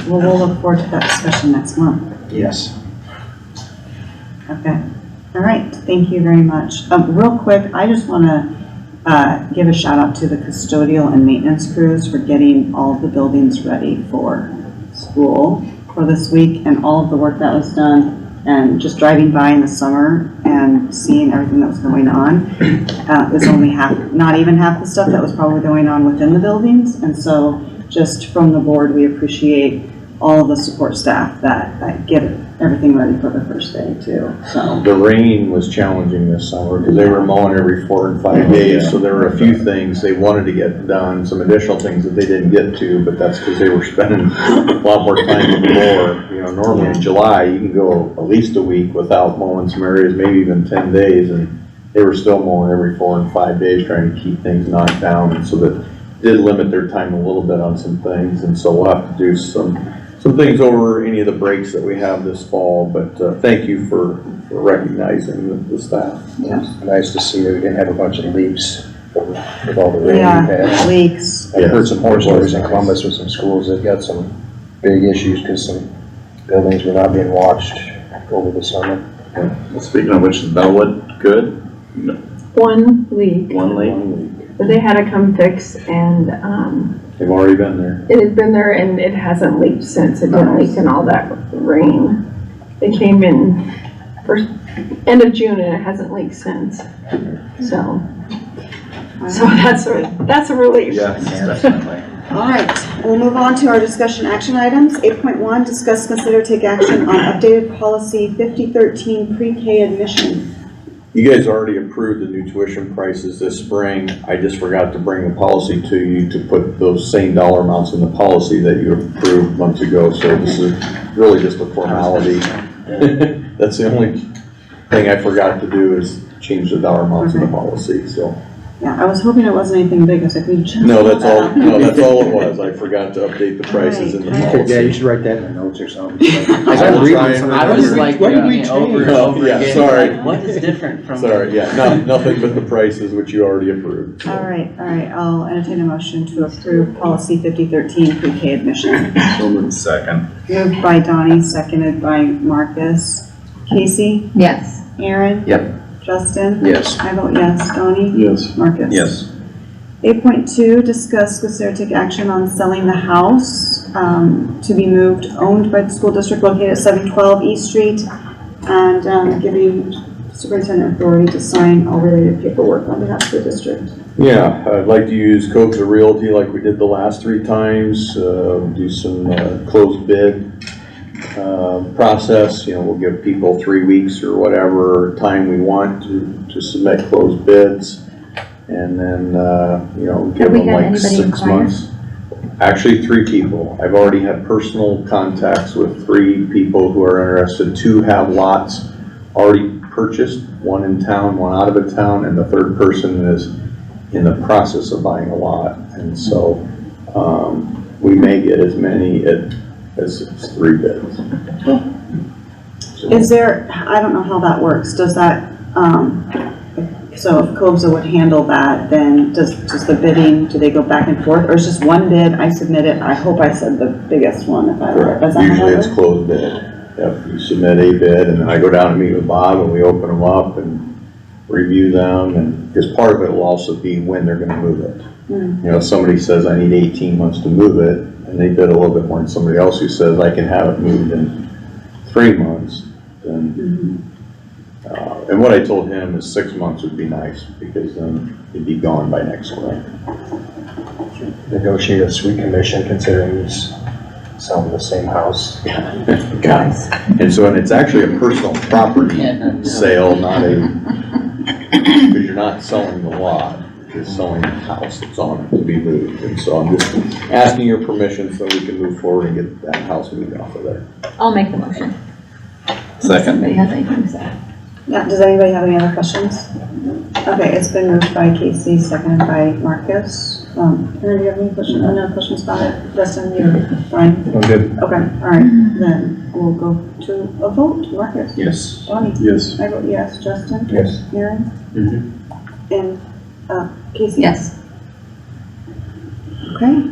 Well, we'll look forward to that discussion next month. Yes. Okay. All right. Thank you very much. Real quick, I just want to give a shout out to the custodial and maintenance crews for getting all of the buildings ready for school for this week, and all of the work that was done, and just driving by in the summer and seeing everything that was going on is only not even half the stuff that was probably going on within the buildings. And so just from the board, we appreciate all of the support staff that get everything ready for the first day too, so. The rain was challenging this summer because they were mowing every 4 and 5 days, so there were a few things they wanted to get done, some additional things that they didn't get to, but that's because they were spending a lot more time with the mower. You know, normally in July, you can go at least a week without mowing some areas, maybe even 10 days, and they were still mowing every 4 and 5 days, trying to keep things knocked down, and so that did limit their time a little bit on some things, and so we'll have to do some things over any of the breaks that we have this fall, but thank you for recognizing the staff. Yeah. It's nice to see that we didn't have a bunch of leaks with all the rain we've had. Leaks. I've heard some horror stories in Columbus with some schools that got some big issues because some buildings were not being watched over the summer. Well, speaking of which, is Bellwood good? No. One leak One leak? that they had to come fix, and They've already been there. it had been there and it hasn't leaked since. It didn't leak in all that rain. They came in first, end of June, and it hasn't leaked since. So that's a relief. Yes, definitely. All right, we'll move on to our discussion action items. 8.1, discuss, consider, take action on updated policy 5013 pre-K admission. You guys already approved the new tuition prices this spring. I just forgot to bring the policy to you to put those same dollar amounts in the policy that you approved months ago. So this is really just a formality. That's the only thing I forgot to do is change the dollar amounts in the policy, so. Yeah, I was hoping it wasn't anything big, I was like, we just. No, that's all it was. I forgot to update the prices in the policy. Yeah, you should write that in the notes or something. I was like, what did we reading it over and change? over Yeah, again, sorry. like, what is different from? Sorry, yeah, nothing but the prices which you already approved. All right, I'll entertain a motion to approve policy 5013 pre-K admission. So moved. Second. Moved by Donnie, seconded by Marcus. Casey? Yes. Aaron? Yep. Justin? Yes. I vote yes. Donnie? Yes. Marcus? Yes. 8.2, discuss, consider, take action on selling the house to be moved, owned by the school district located at 712 East Street, and giving superintendent authority to sign all related paperwork on behalf of the district. Yeah, I'd like to use Codes of Realty like we did the last 3 times, do some closed bid process. You know, we'll give people 3 weeks or whatever time we want to submit closed bids. And then, you know, give them like 6 months. Actually, 3 people. I've already had personal contacts with 3 people who are interested. 2 have lots already purchased, 1 in town, 1 out of town, and the 3rd person is in the process of buying a lot. And so we may get as many as 3 bids. Is there, I don't know how that works, does that, so if COBSA would handle that, then does the bidding, do they go back and forth, or is just 1 bid, I submit it, I hope I said the biggest one if I were. Correct. Usually it's closed bid. Yep, you submit a bid, and then I go down and meet with Bob, and we open them up and review them, and because part of it will also be when they're gonna move it. You know, if somebody says, I need 18 months to move it, and they bid a little bit more than somebody else who says, I can have it moved in 3 months, then, and what I told him is 6 months would be nice, because then it'd be gone by next spring. Negotiate a sweet commission considering it's selling the same house. Guys. And so, and it's actually a personal property sale, not a, because you're not selling the lot, you're selling the house that's on it to be moved. And so I'm just asking your permission so we can move forward and get that house moved off of there. I'll make the motion. Second. Somebody has anything to say? Yeah, does anybody have any other questions? Okay, it's been moved by Casey, seconded by Marcus. Aaron, do you have any questions, no questions about it? Justin, you're fine? I'm good. Okay, all right, then we'll go to a vote. Marcus? Yes. Donnie? Yes. I vote yes. Justin? Yes. Aaron? And Casey? Yes. Okay.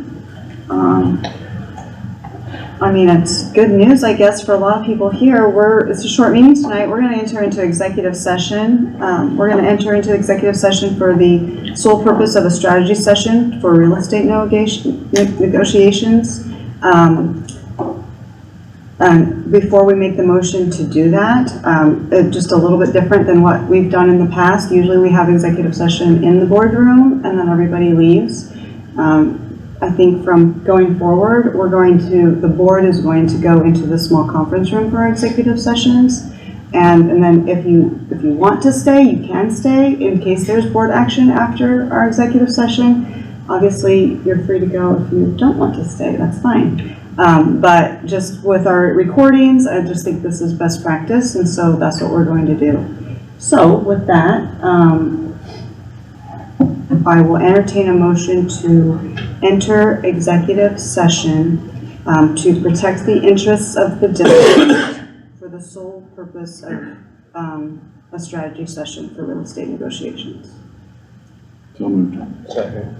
I mean, it's good news, I guess, for a lot of people here. It's a short meeting tonight. We're going to enter into executive session. We're going to enter into executive session for the sole purpose of a strategy session for real estate negotiations. And before we make the motion to do that, just a little bit different than what we've done in the past. Usually we have executive session in the boardroom and then everybody leaves. I think from going forward, the board is going to go into the small conference room for our executive sessions. And then if you want to stay, you can stay in case there's board action after our executive session. Obviously, you're free to go if you don't want to stay, that's fine. But just with our recordings, I just think this is best practice, and so that's what we're going to do. So with that, I will entertain a motion to enter executive session to protect the interests of the district for the sole purpose of a strategy session for real estate negotiations. So moved. Second.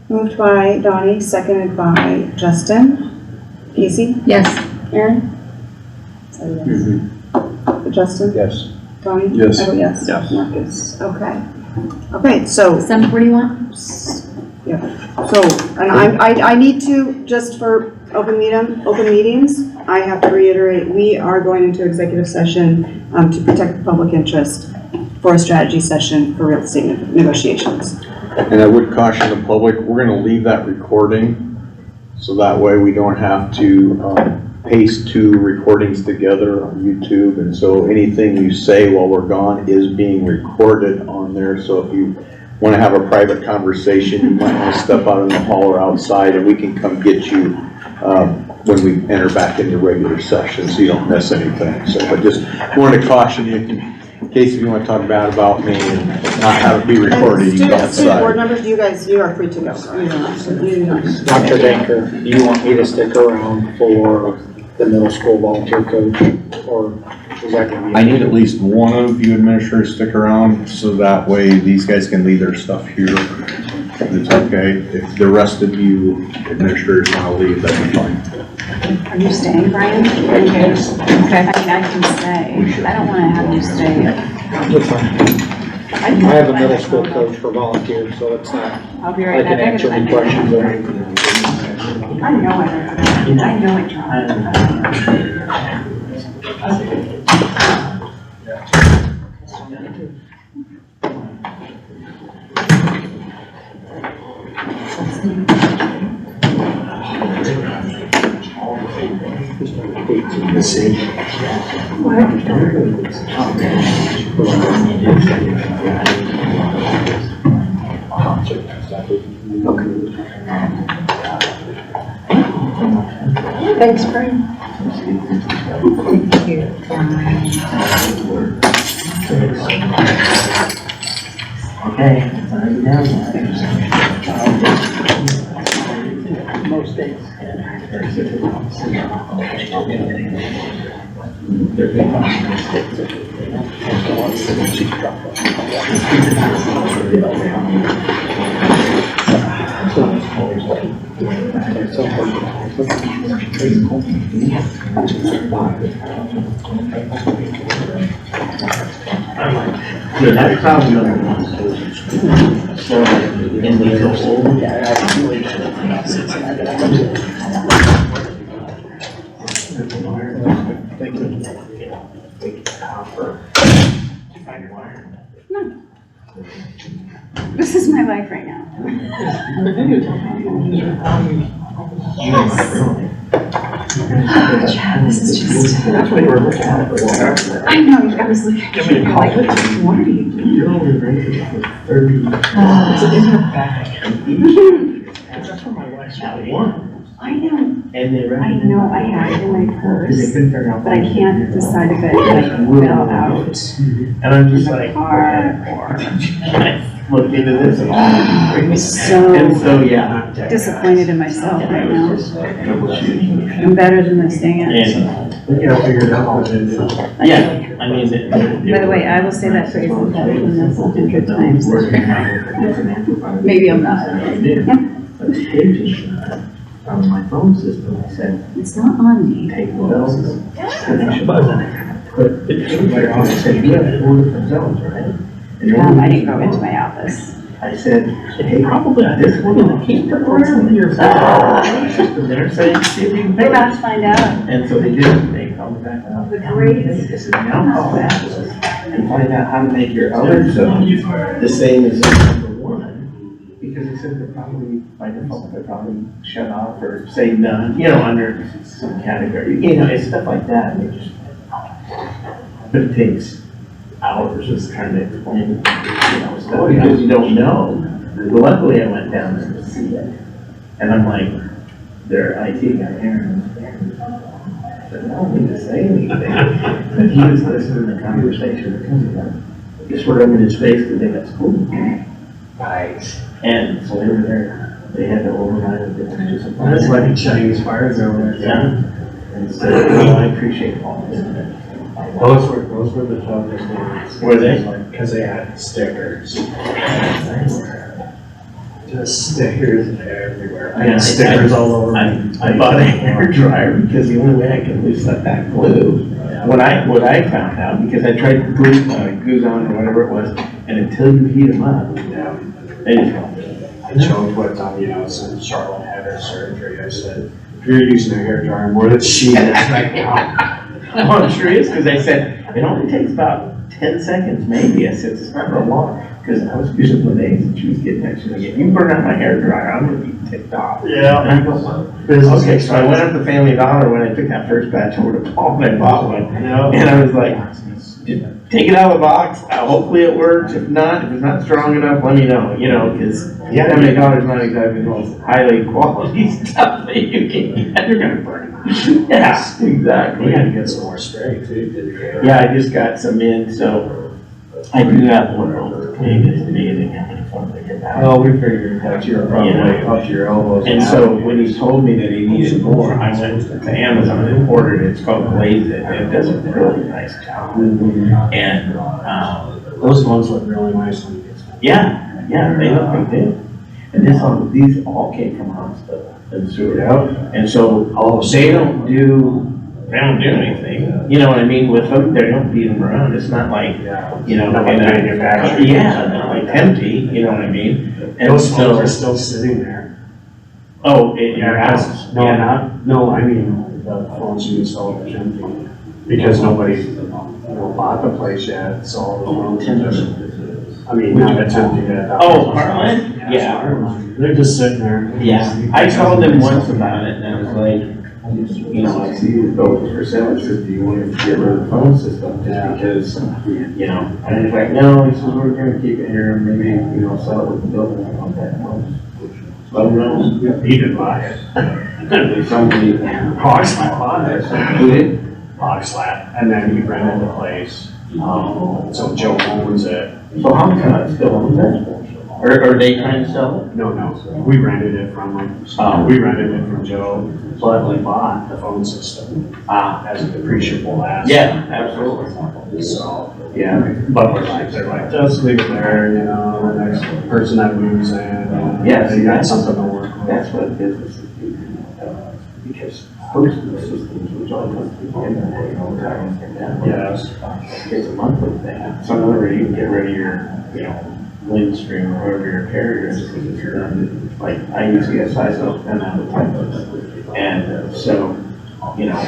Moved by Donnie, seconded by Justin. Casey? Yes. Aaron? Sorry, yes. Justin? Yes. Donnie? Yes. I vote yes. Yes. Marcus, okay. Okay, so, 7:41? yeah, so, and I need to, just for open meetings, I have to reiterate, we are going into executive session to protect the public interest for a strategy session for real estate negotiations. And I would caution the public, we're gonna leave that recording, so that way we don't have to paste two recordings together on YouTube. And so anything you say while we're gone is being recorded on there. So if you wanna have a private conversation, you might wanna step out in the hall or outside, and we can come get you when we enter back into regular session, so you don't miss anything. So, but just wanted to caution you, in case if you want to talk bad about me and not have it be recorded, you go Student board outside. members, you are free to go. You don't. Dr. Baker, do you want me to stick around for the middle school volunteer coach, or is that gonna be? I need at least one of you administrators stick around, so that way these guys can leave their stuff here. It's okay. If the rest of you administrators want to leave, that'd be fine. Are you staying, Brian? Okay. I mean, I can stay. I don't want to have you stay. That's fine. I have a middle school coach for volunteers, so it's not, I'll be I right back. can answer any questions or anything. I know it. I know it, John. Thanks, Brian. Okay, it's already down there. Most days. Yeah, that's probably the one. So, in the old, This is my life right now. Chad, this is just. That's what you were looking at. I know, I was looking at you, like, what are you doing? You're only rated for 30. It's in her bag. That's where my wife's one. I know. And they I know I have it in my purse, Because they couldn't figure out. but I can't decide if it like fell out. And I'm just like, Car look into this. I'm And so, yeah. disappointed in myself right now. I'm better than this, dang it. And, you know, figured it out. Yeah, I mean, By the way, I will say that phrase in this 100 times. Maybe I'm not. On my phone system, I said, It's not on me. take the bells, connection button. But it was like, I said, you have 4 different zones, right? I didn't go into my office. I said, hey, probably this one, and I can't put some of your system there, so you see if you can. They're about to find out. And so they did, they called me back out. The greatest. They said, now call back and find out how to make your other zone the same as number 1, because it's said they're probably, by default, they're probably shut off or say none, under some category, it's stuff like that, and they just, but it takes hours just trying to explain, stuff, because you don't know. Well, luckily I went down there to see it, and I'm like, their IT guy, Aaron, I said, I don't need to say anything, but he was listening to the conversation, just sort of in his face because they got school. Nice. And so they were there, they had to override it. That's like a Chinese fires over there. Yeah. And so, I appreciate all this. Those were the toughest ones. Were they? Because they had stickers. Just stickers everywhere. I had stickers all over me. I bought a hair dryer because the only way I could loosen up that glue. What I found out, because I tried to put Guzon or whatever it was, and until you heat them up, they just don't do it. I choked with them, since Charlotte had her surgery. I said, if you're using a hair dryer more than she is right now. Oh, I'm sure it is, because I said, it only takes about 10 seconds, maybe. I said, it's not real long. Because I was using Lenae's and she was getting that. She's like, if you burn out my hair dryer, I'm gonna be ticked off. Yeah. And I go, well, okay, so I went up to Family Dollar when I took that first batch over to Paul and I bought one. Yeah. And I was like, just take it out of the box. Hopefully it works. If it's not strong enough, let me know, because Family Dollar's not exactly the most highly quality stuff that you can get. You're gonna burn it. Yeah, exactly. You gotta get some more spray too, did you? Yeah, I just got some in, so I do have one of those. It's amazing how many phones I get out. Well, we figured that you're probably up to your elbows. And so when he told me that he needed more, I went to Amazon and ordered it. It's called Glaze It. And it does a really nice job. And, those ones look really nice when you get some. yeah, they look big deal. And these all came from hospital and sewer. And so they don't do anything, you know what I mean, with them, they don't beat them around, it's not like, not like manufacturing. Yeah, not like empty, you know what I mean? And Those so, phones are still sitting there. oh, in your house? No, I mean, the phones you installed are empty, because nobody, bought the place yet, so all the phones are just, not attempting it. Oh, Heartland? Yeah. They're just sitting there. Yeah, I called them once about it, and I was like, I see you go for sale, I said, do you want to get rid of the phone system, just because, and he's like, no, he says, we're gonna keep it here, and maybe, sell it with the building, I want that one. Let him know. He didn't buy it. Somebody, Hogslat bought it. who did? Hogslat, and then he rented the place, so Joe owns it. So how come it still owns that? Or they trying to sell it? No, we rented it from we rented it from Joe, but we bought the phone system, as a depreciable asset. Yeah, absolutely. So, but they're like, just leave it there, the next person that moves in, they got something to work with. That's what businesses do, because hosting systems, which all comes together, all the time. Yes. It's a monthly thing. Some other, you can get rid of your, Windstream or whatever your carrier is, because if you're not, like, I use ESI, so I'm out of Texas. And so,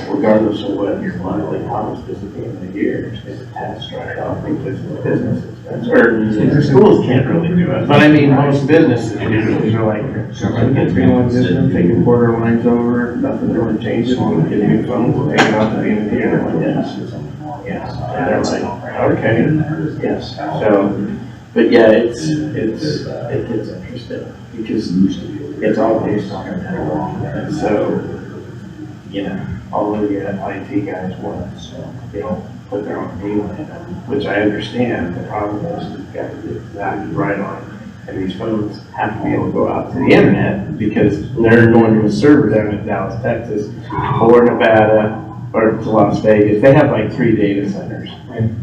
regardless of what your monthly cost is at the end of the year, it's a tax write-off because the businesses, or the schools can't really do it. But I mean, most businesses usually are like, it's 3-1 system, take your quarter lines over, nothing really changes, we'll get a new phone, take it off at the end of the year, like, yes. And they're like, okay, yes. So, but yeah, it gets interesting because it's all based on your network. And so, all of the IT guys want to, put their own deal in it, which I understand. The problem is you've got to get that right on. And these phones have to be able to go out to the internet because they're going to a server down in Dallas, Texas, or Nevada, or Las Vegas. They have like 3 data centers.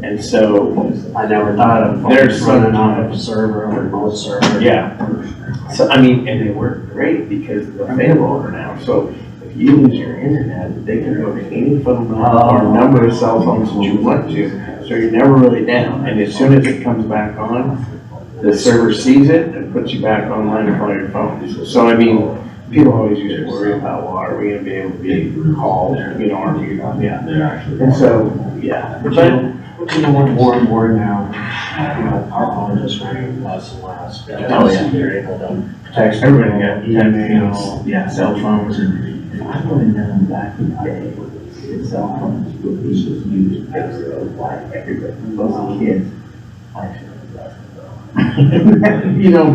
And so I never thought of there's running off of a server or remote server. Yeah. So, and they work great because of the failover now. So if you lose your internet, they can go to any phone or number of cell phones that you want to. So you're never really down. And as soon as it comes back on, the server sees it and puts you back online with all your phones. So people always used to worry about, well, are we going to be able to be called, are we, And so, But more and more now, our phone just rang less and less. Oh, yeah. They're able to text. Everybody got Email. emails, yeah, cell phones, and if I would have known back in the day, that cell phones would be used basically like everybody, most kids. I should have left them. You know,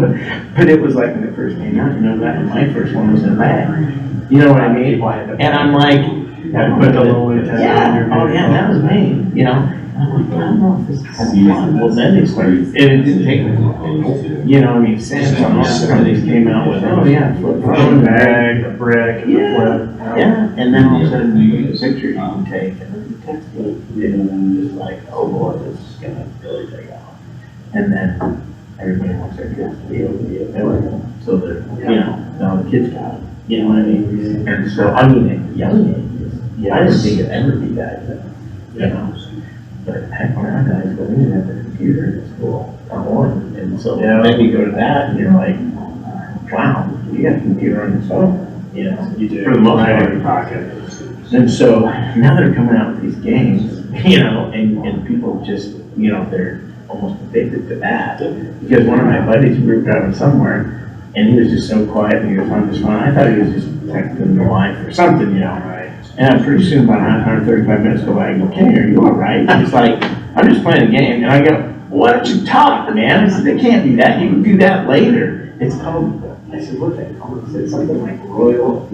but it was like when it first came out, you know, that my first one was in a bag. You know what I mean? And I'm like, Put the little antenna on your. oh yeah, that was me, you know? And I'm like, I don't know if this is kind of fun. Well, then they started, and it didn't take me, you know, I mean, Samsung, some of these came out with, oh yeah, flip phone Bag, a brick, and a flip. yeah, and then all of a sudden you get a picture you can take, and then you text it, and I'm just like, oh boy, this is gonna really take off. And then everybody wants their kids to be able to be available, so that, you know, now the kids got it, you know what I mean? And so, I mean, at young ages, I didn't think it'd ever be that, you know? But heck, when our guys go in and have a computer in school, and so then you go to that, and you're like, wow, you got a computer on your phone, you know? You do. For the most Right part. in your pocket. And so now they're coming out with these games, you know, and people just, you know, they're almost addicted to that. Because one of my buddies, we were driving somewhere, and he was just so quiet, and he was on his phone. I thought he was just texting the wife or something, you know. And pretty soon, about 135 minutes go by, I go, Kenny, are you all right? And he's like, I'm just playing a game. And I go, why don't you talk, man? I said, it can't be that. You can do that later. It's called, I said, what's that called? He said something like Royal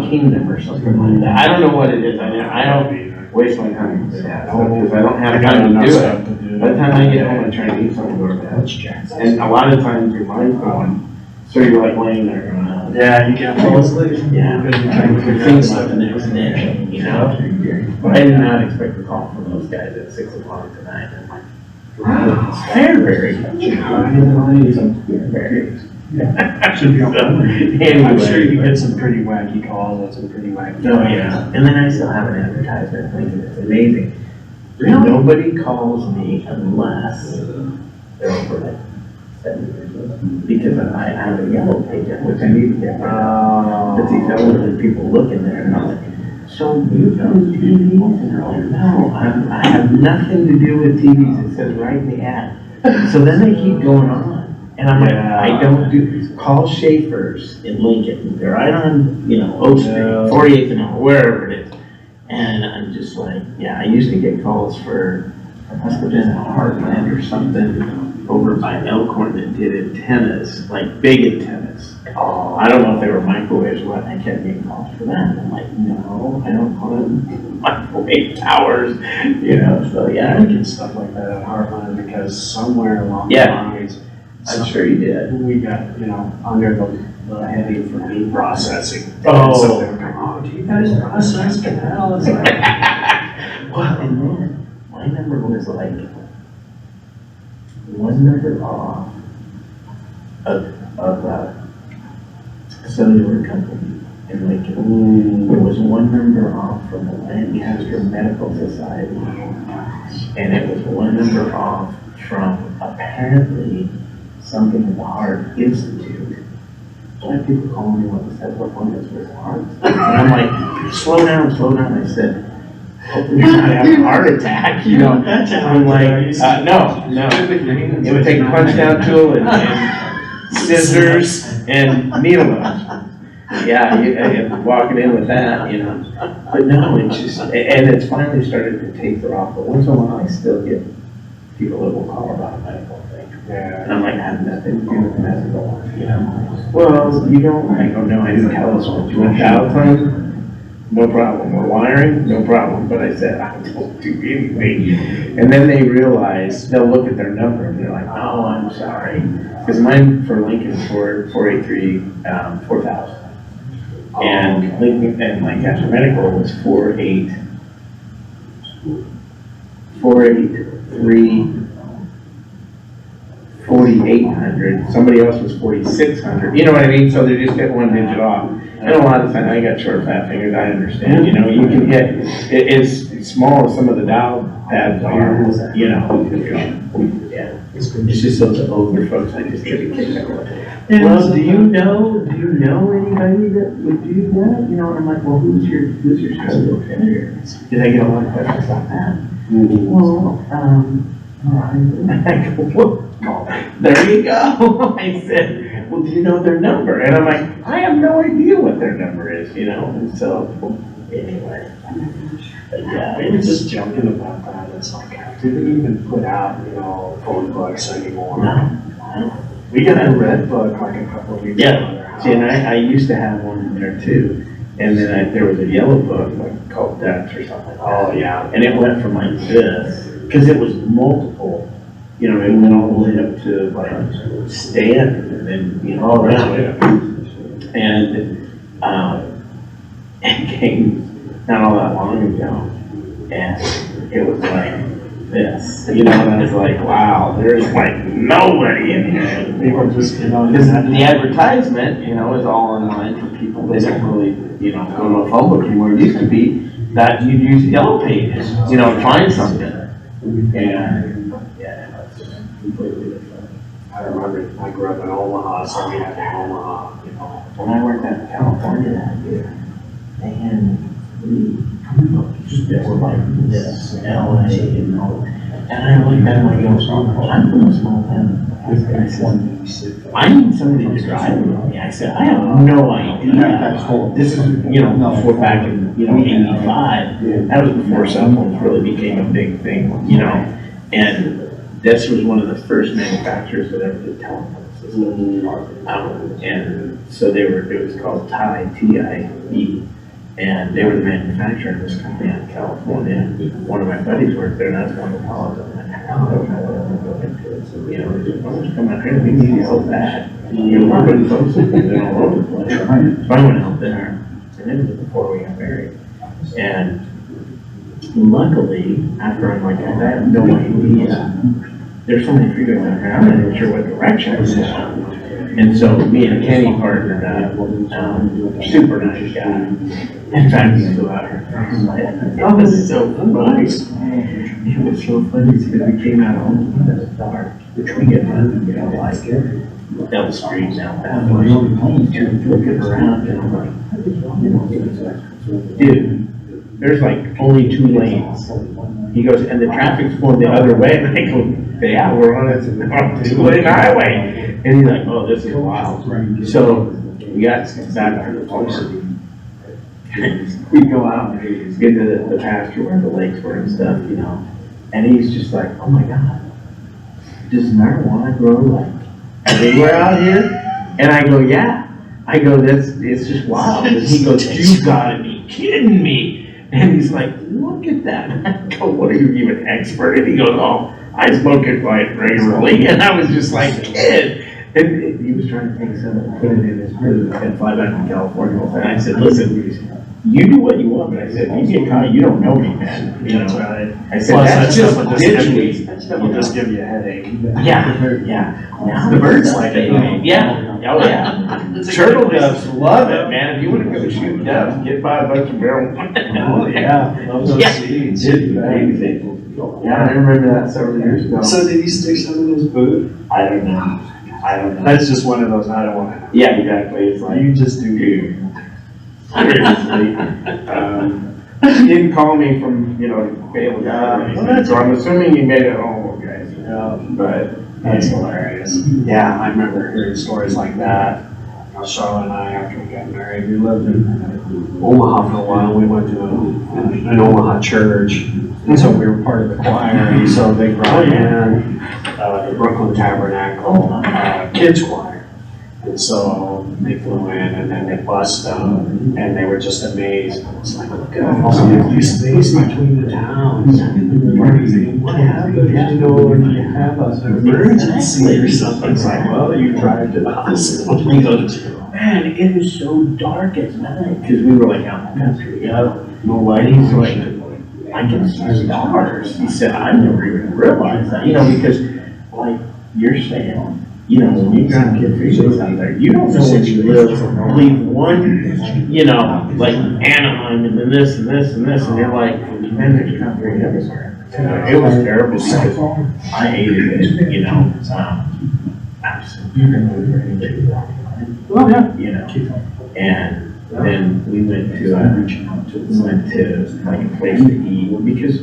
Kingdom or something like that. I don't know what it is. I don't waste my time with that because I don't have time to do it. By the time I get home, I try to eat something or that. And a lot of times your mind's going, so you're like laying there going, Yeah, you can't fall asleep. yeah, you're thinking about the next day, you know? But I did not expect a call from those guys at 6 o'clock tonight. I'm like, wow, they're very Should be on phone. Anyway. I'm sure you get some pretty wacky calls and some pretty wacky. Oh, yeah. And then I still have an advertisement thinking it's amazing. Nobody calls me unless they're over like 7 years old. Because I have a yellow page, which I need to get rid of. But these elderly people look in there and I'm like, so you know TVs? And they're like, no, I have nothing to do with TVs. It says right in the ad. So then they keep going on. And I'm like, I don't do, call Schaefer's in Lincoln. They're right on, you know, Oak Street, 48th and L, wherever it is. And I'm just like, yeah, I used to get calls for, it must have been Heartland or something over by Elkhorn that did antennas, like big antennas. I don't know if they were microwaves or what, I kept getting calls for that. I'm like, no, I don't call them microwave towers, you know, so yeah. I get stuff like that at Heartland because somewhere along the Yeah. lines. I'm sure you did. We got, you know, under the heading for meat processing. Oh. And so they were going, oh, do you guys process canal? It's like, Well, and then my number was like one number off of a cellular company in Lincoln. It was one number off from the Lancaster Medical Society, and it was one number off from apparently something in the Heart Institute. So I had people calling me when they set up appointments with hearts. And I'm like, slow down. I said, hopefully you're not having a heart attack, you know? I'm like, no. It would take a punch down tool and scissors and needles. Yeah, you're walking in with that, you know? But no, it's just, and it's finally started to taper off, but once in a while I still get people that will call about a medical thing. And I'm like, I have nothing to do with medical, you know? Well, you don't, I go, no, I do telescope. You want dial tone? No problem. We're wiring? No problem. But I said, I don't do anything. And then they realize, they'll look at their number and they're like, oh, I'm sorry. Because mine for Lincoln is 483, 4000. And Lincoln and Lancaster Medical was 483, 4,800, somebody else was 4,600, you know what I mean? So they just get one digit off. And a lot of times, I got short fat fingers, I understand, you know, you can get, it's small as some of the dial pads are, you know. Yeah, it's just those older folks, I just get a kick out of it. Well, do you know anybody that would do that? You know, and I'm like, well, who's your cellular carrier? Did I get a lot of questions about that? Well, And I go, well, there you go. I said, well, do you know their number? And I'm like, I have no idea what their number is, you know? And so, anyway. But yeah, I was just joking about that. It's like, do they even put out, phone books anymore? No. We got a red book like a couple of weeks ago. Yeah. See, and I used to have one in there too. And then there was a yellow book like called Dutch or something. Oh, yeah. And it went from like this, because it was multiple, it went all the way up to like Stanton and then, Oh, that's around. And, it came not all that long ago, and it was like this, and I was like, wow, there's like nobody in here. People just, Because the advertisement, is all online for people, they don't really, go to a phone book anymore. It used to be that you'd use Yellow Pages, to find something. And, yeah, it's just completely different. I remember I grew up in Omaha, so we had Omaha, When I worked out in California that year, they had 3 phone books that were like this, LA, and I looked at them and I go, I'm from a small town. I said, I need somebody to drive with me. I said, I have no idea. This is, before back in, 85. That was before cell phones really became a big thing, And this was one of the first manufacturers that ever did telephone systems. And so it was called TIE, and they were the manufacturer of this company out in California. One of my buddies worked there, and I was going to college. I'm like, I don't know what I'm going to go into. So, just come out here, we need you so bad. We're putting phone systems in all over the place. So I went out there, and it was before we got married. And luckily, after I'm like, I have no idea. There's so many freeways out here, I'm not even sure what direction I'm going. And so me and Kenny partnered up, super nice guy. In fact, he's still out here. It was so funny. It was so funny because we came out home in the dark, which we get like L Street down that way. Looking around and I'm like, dude, there's like only 2 lanes. He goes, and the traffic's going the other way. And I go, yeah, we're on a 2-lane highway. And he's like, oh, this is wild. So we got back to the place. We go out and get to the pasture where the lakes were and stuff, And he's just like, oh my God, does marijuana grow like everywhere out here? And I go, yeah. I go, it's just wild. And he goes, you gotta be kidding me. And he's like, look at that. And I go, what are you, even expert? And he goes, oh, I smoke it quite regularly. And I was just like, kid. And he was trying to take some and put it in his prison and fly back to California. And I said, listen, you do what you want. But I said, if you get caught, you don't know me, man. That's right. I said, that's just digitally. That will just give you a headache. Yeah. Now the birds like it. Yeah. Oh, yeah. Turtle doves love it, man. If you want to go shoot doves, get by a bunch of marijuana. Oh, yeah. Love those seeds. Yeah, I remember that several years ago. So did he stick some in his boot? I don't know. That's just one of those, I don't want to. Yeah, exactly. It's like, You just do you. seriously. He didn't call me from, bail out. So I'm assuming he made it home, okay. Yeah. But That's hilarious. Yeah, I remember hearing stories like that. Charlotte and I, after we got married, we lived in Omaha for a while. We went to an Omaha church, and so we were part of the choir. And so they brought in the Brooklyn Tabernacle kids choir. And so they flew in and then they bussed them, and they were just amazed. It's like, look at all this space between the towns. What happened? If you have an emergency or something, it's like, well, you drive to the hospital. He goes, man, it is so dark at night. Because we were like out in the country. No light. He's like, I can see stars. He said, I never even realized that. Because like you're saying, when you try to get freeways out there, you don't know where you live. Leave one, like Anaheim and then this and this and this, and you're like, man, there's concrete everywhere. It was terrible because I hated it, absolutely. Well, yeah. And then we went to like a place to eat because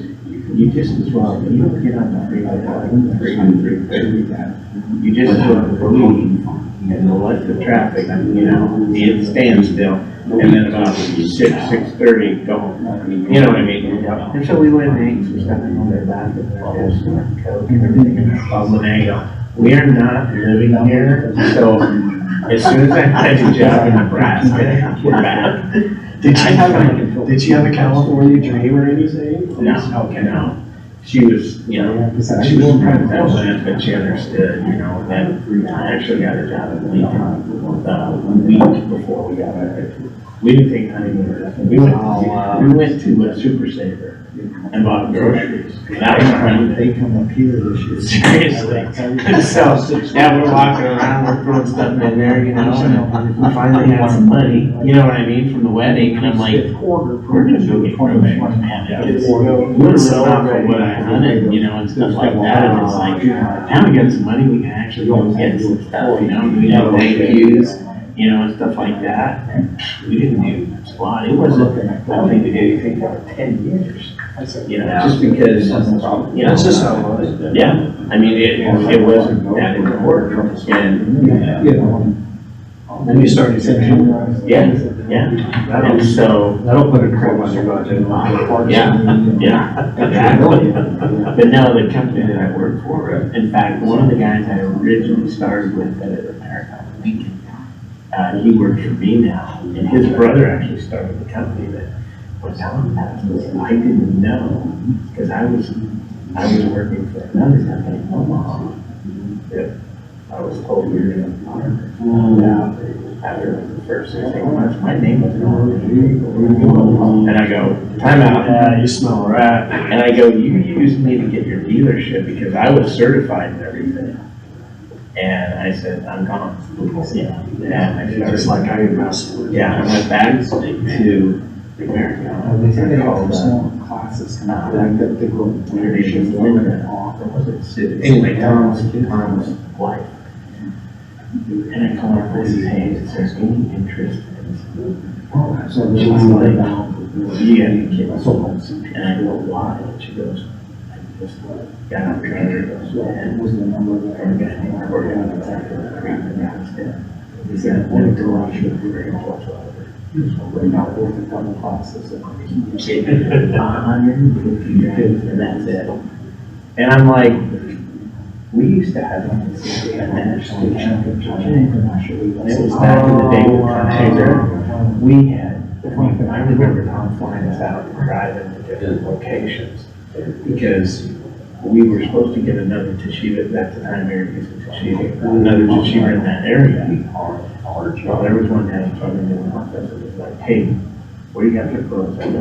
you just as well, you don't get on the freeway like 3:30. You just as well leave and let the traffic, you know, be at standstill. And then about 6:30, go home. You know what I mean? And so we went and ate some stuff in their bathroom, and Coke and everything, and I go, we are not living here, so as soon as I had a job in Nebraska, we're back. Did she have a California dream or anything? No, no. She was, you know, she was president, but she understood, you know, and then I actually got a job in Lincoln, a week before we got married. We didn't take honeymoon or nothing. We went to a Super Saver and bought groceries. That was fun. They come up here this year. Seriously. So, yeah, we're walking around, we're throwing stuff in there, you know, and we finally had some money, you know what I mean, from the wedding, and I'm like, we're gonna go get groceries, man. It's we're sell off of what I hunted, you know, and stuff like that, and it's like, now we got some money, we can actually go get some stuff, you know, we have thank yous, you know, and stuff like that. We didn't do squat, it wasn't, I don't think we did anything for 10 years. You know, just because, you know, That's just how it was. yeah, I mean, it wasn't that important, and, Then you started saying. yeah, and so, That'll put a crimp on your budget. yeah, exactly. But no, the company that I work for, in fact, one of the guys I originally started with at America, Lincoln, he works for me now, and his brother actually started the company that was telling that. I didn't know, because I was working for another company in Omaha, that I was told we were gonna partner. After the first 6 months, my name was on it. And I go, time out. Yeah, you smell a rat. And I go, you used me to get your dealership because I was certified and everything. And I said, I'm gone. Yeah. And I started, Just like I invested. yeah, I went back to America. They called classes. Leadership Linda, or was it Sid? Anyway, Tom's wife. And I called her and said, hey, is there any interest in this? So she's like, you got any kids? And I go, why? And she goes, I just got out there and was the number of the guy named Corey on the back of the creek and that was dead. He said, let me go out here for very much. Right now, we're in a couple classes. And that's it. And I'm like, we used to have a national championship. And it was back in the day with Tiger. We had, I remember Tom flying us out and driving to different locations because we were supposed to get another Toshiba, at the time we were using Toshiba, another Toshiba in that area. Well, there was one guy who came into the office and was like, hey, what do you got for clothes? I go,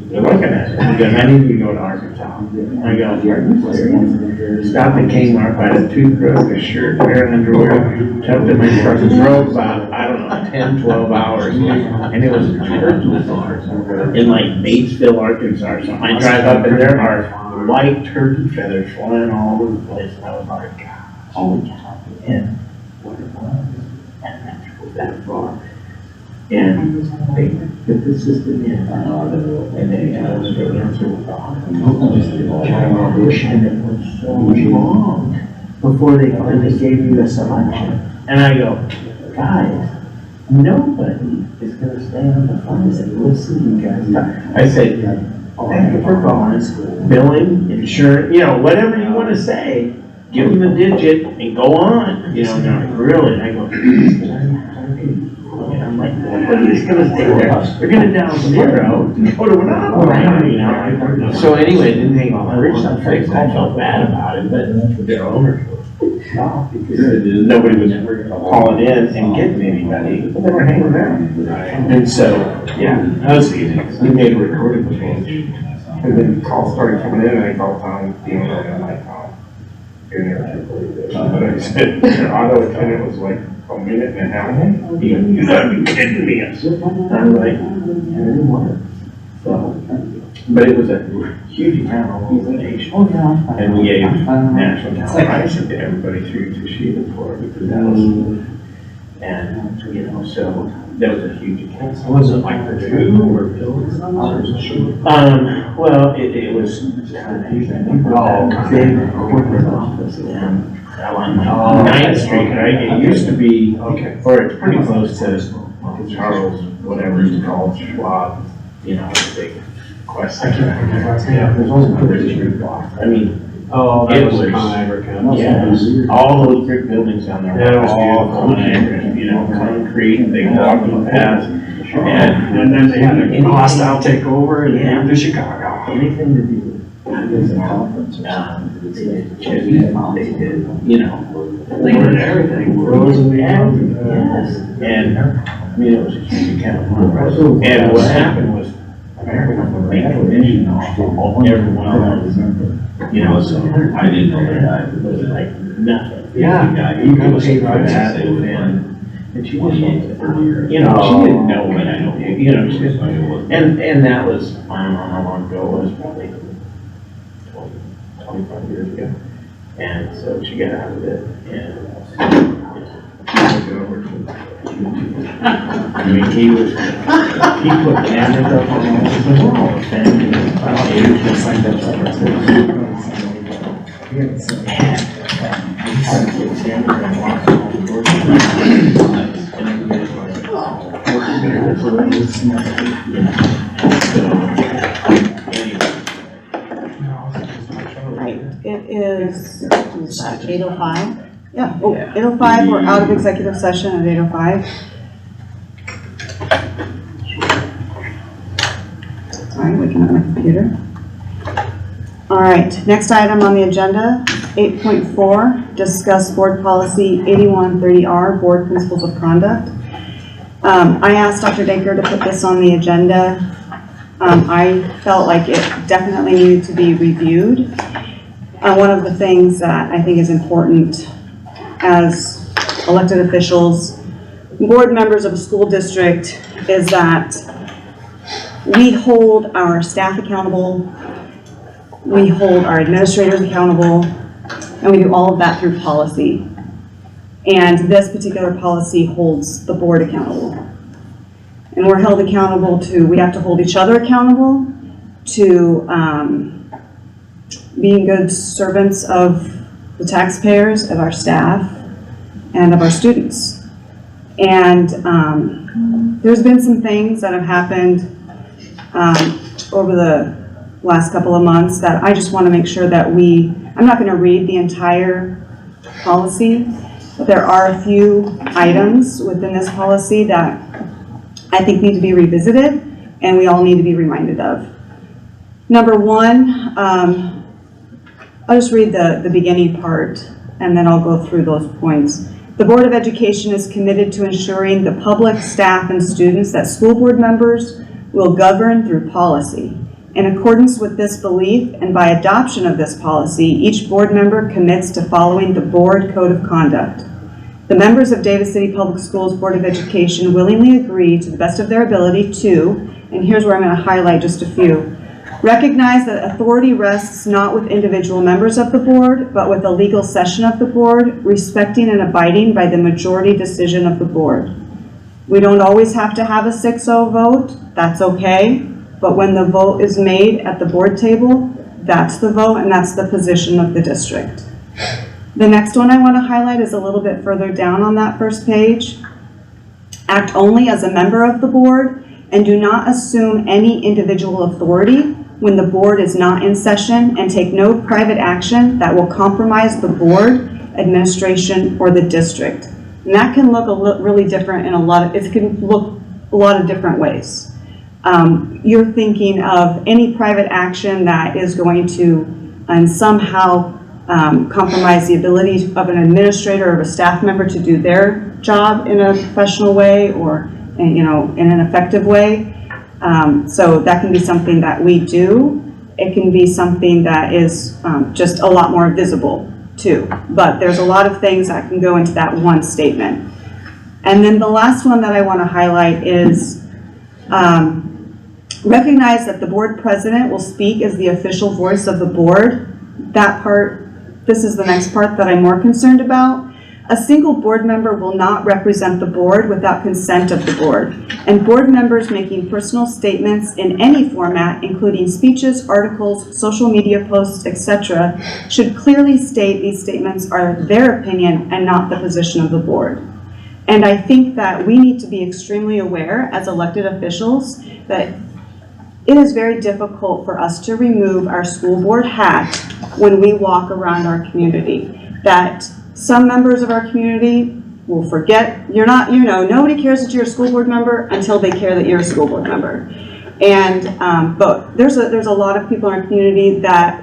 they're looking at it. He goes, I need you to go to Arkansas. I go, are you serious? Stopped at Kmart, buy a toothbrush, a shirt, pair of underwear, jumped in my truck and drove about, I don't know, 10, 12 hours. And it was a turkey farm in like Batesville, Arkansas. So I drive up and there are white turkey feathers flying all over the place. And I was like, God, holy cow. And what it was, and that drove that far. And they put the system in, and they told us the answer was wrong. And it was so long before they finally gave you a selection. And I go, guys, nobody is gonna stay on the phone and say, listen, you guys. I said, thank you for calling, billing, insurance, you know, whatever you wanna say, give them the digit and go on. You know, and they're like, really? And I go, and I'm like, nobody's gonna stay there. They're gonna dial 0 and go to an operator, you know? So anyway, then they reached out fixed. I felt bad about it, but their owners were. Nobody was calling in and getting anybody, but they were hanging around. And so, yeah, that was easy. We made a recording change. And then calls started coming in and I called Tom, the owner, and I'm like, oh, you're never gonna believe this. But I said, their auto attendant was like, a minute and a half. He goes, you gotta be kidding me. I'm like, I didn't want it. So, but it was a huge account organization. And we gave national account pricing to everybody through Toshiba for it because that was, and, you know, so that was a huge account. Was it like the two or pills? Well, it was kind of all big corporate office on 9th Street, right? It used to be, or it's pretty close to Charles, whatever it's called, Schwab, you know, the big Quest. Yeah, there's also a British Street block. I mean, it was Conagra. Yeah, all those brick buildings down there. That was all Conagra, you know, concrete, they walking paths. And then they had a hostile takeover and came to Chicago. Anything to do with the conference, they did, you know, they did everything. Yes, and I mean, it was a huge account. And what happened was American would make commission off of everyone else. You know, so I didn't know that. It was like nothing. Yeah, you can pay for that and she was, you know, she didn't know what I know, you know, she just, and that was, I don't know how long ago it was, probably 25 years ago. And so she got out of it and I mean, he put cameras up on all the family, just like It is 8:05. Yeah, 8:05, we're out of executive session at 8:05. Sorry, waking up my computer. All right, next item on the agenda, 8.4, discuss board policy 8130R, board principles of conduct. I asked Dr. Daker to put this on the agenda. I felt like it definitely needed to be reviewed. One of the things that I think is important as elected officials, board members of a school district, is that we hold our staff accountable, we hold our administrators accountable, and we do all of that through policy. And this particular policy holds the board accountable. And we're held accountable to, we have to hold each other accountable to being good servants of the taxpayers, of our staff, and of our students. And there's been some things that have happened over the last couple of months that I just want to make sure that I'm not going to read the entire policy, but there are a few items within this policy that I think need to be revisited and we all need to be reminded of. Number one, I'll just read the beginning part and then I'll go through those points. The Board of Education is committed to ensuring the public, staff, and students that school board members will govern through policy. In accordance with this belief and by adoption of this policy, each board member commits to following the board code of conduct. The members of Davis City Public Schools Board of Education willingly agree to the best of their ability to, and here's where I'm going to highlight just a few, recognize that authority rests not with individual members of the board, but with the legal session of the board, respecting and abiding by the majority decision of the board. We don't always have to have a 6-0 vote, that's okay, but when the vote is made at the board table, that's the vote and that's the position of the district. The next one I want to highlight is a little bit further down on that first page. Act only as a member of the board and do not assume any individual authority when the board is not in session, and take no private action that will compromise the board, administration, or the district. And that can look really different in it can look a lot of different ways. You're thinking of any private action that is going to somehow compromise the ability of an administrator or a staff member to do their job in a professional way or in an effective way. So that can be something that we do. It can be something that is just a lot more visible too. But there's a lot of things that can go into that one statement. And then the last one that I want to highlight is recognize that the board president will speak as the official voice of the board. That part, this is the next part that I'm more concerned about. A single board member will not represent the board without consent of the board, and board members making personal statements in any format, including speeches, articles, social media posts, etc., should clearly state these statements are their opinion and not the position of the board. And I think that we need to be extremely aware as elected officials that it is very difficult for us to remove our school board hat when we walk around our community. That some members of our community will forget, nobody cares that you're a school board member until they care that you're a school board member. And, but there's a lot of people in our community that,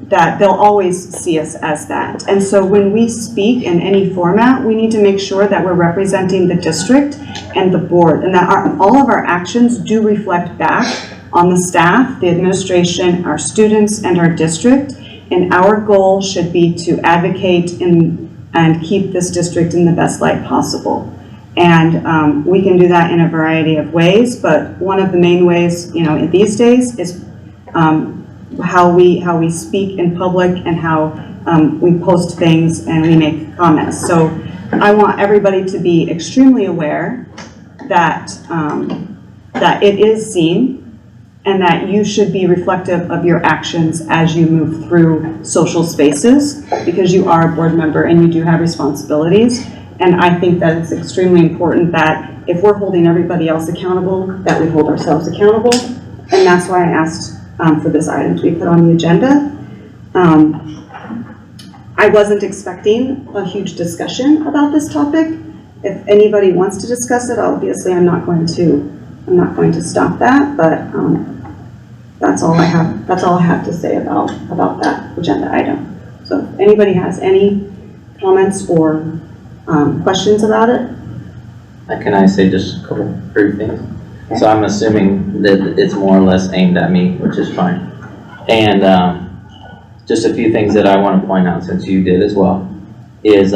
that they'll always see us as that. And so when we speak in any format, we need to make sure that we're representing the district and the board, and that all of our actions do reflect back on the staff, the administration, our students, and our district. And our goal should be to advocate and keep this district in the best light possible. And we can do that in a variety of ways, but one of the main ways, in these days is how we speak in public and how we post things and we make comments. So I want everybody to be extremely aware that, that it is seen and that you should be reflective of your actions as you move through social spaces, because you are a board member and you do have responsibilities. And I think that it's extremely important that if we're holding everybody else accountable, that we hold ourselves accountable. And that's why I asked for this item to be put on the agenda. I wasn't expecting a huge discussion about this topic. If anybody wants to discuss it, obviously I'm not going to stop that, but that's all I have to say about that agenda item. So if anybody has any comments or questions about it? Can I say just a couple brief things? Okay. So I'm assuming that it's more or less aimed at me, which is fine. And just a few things that I want to point out, since you did as well, is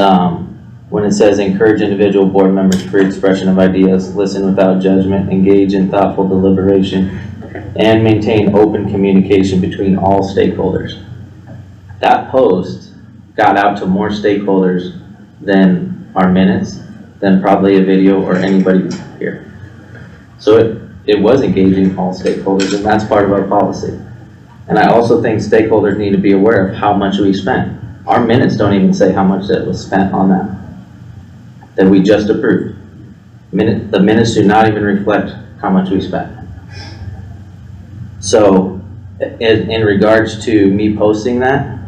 when it says encourage individual board members free expression of ideas, listen without judgment, engage in thoughtful deliberation, and maintain open communication between all stakeholders. That post got out to more stakeholders than our minutes, than probably a video or anybody here. So it was engaging all stakeholders, and that's part of our policy. And I also think stakeholders need to be aware of how much we spent. Our minutes don't even say how much that was spent on that we just approved. The minutes do not even reflect how much we spent. So in regards to me posting that,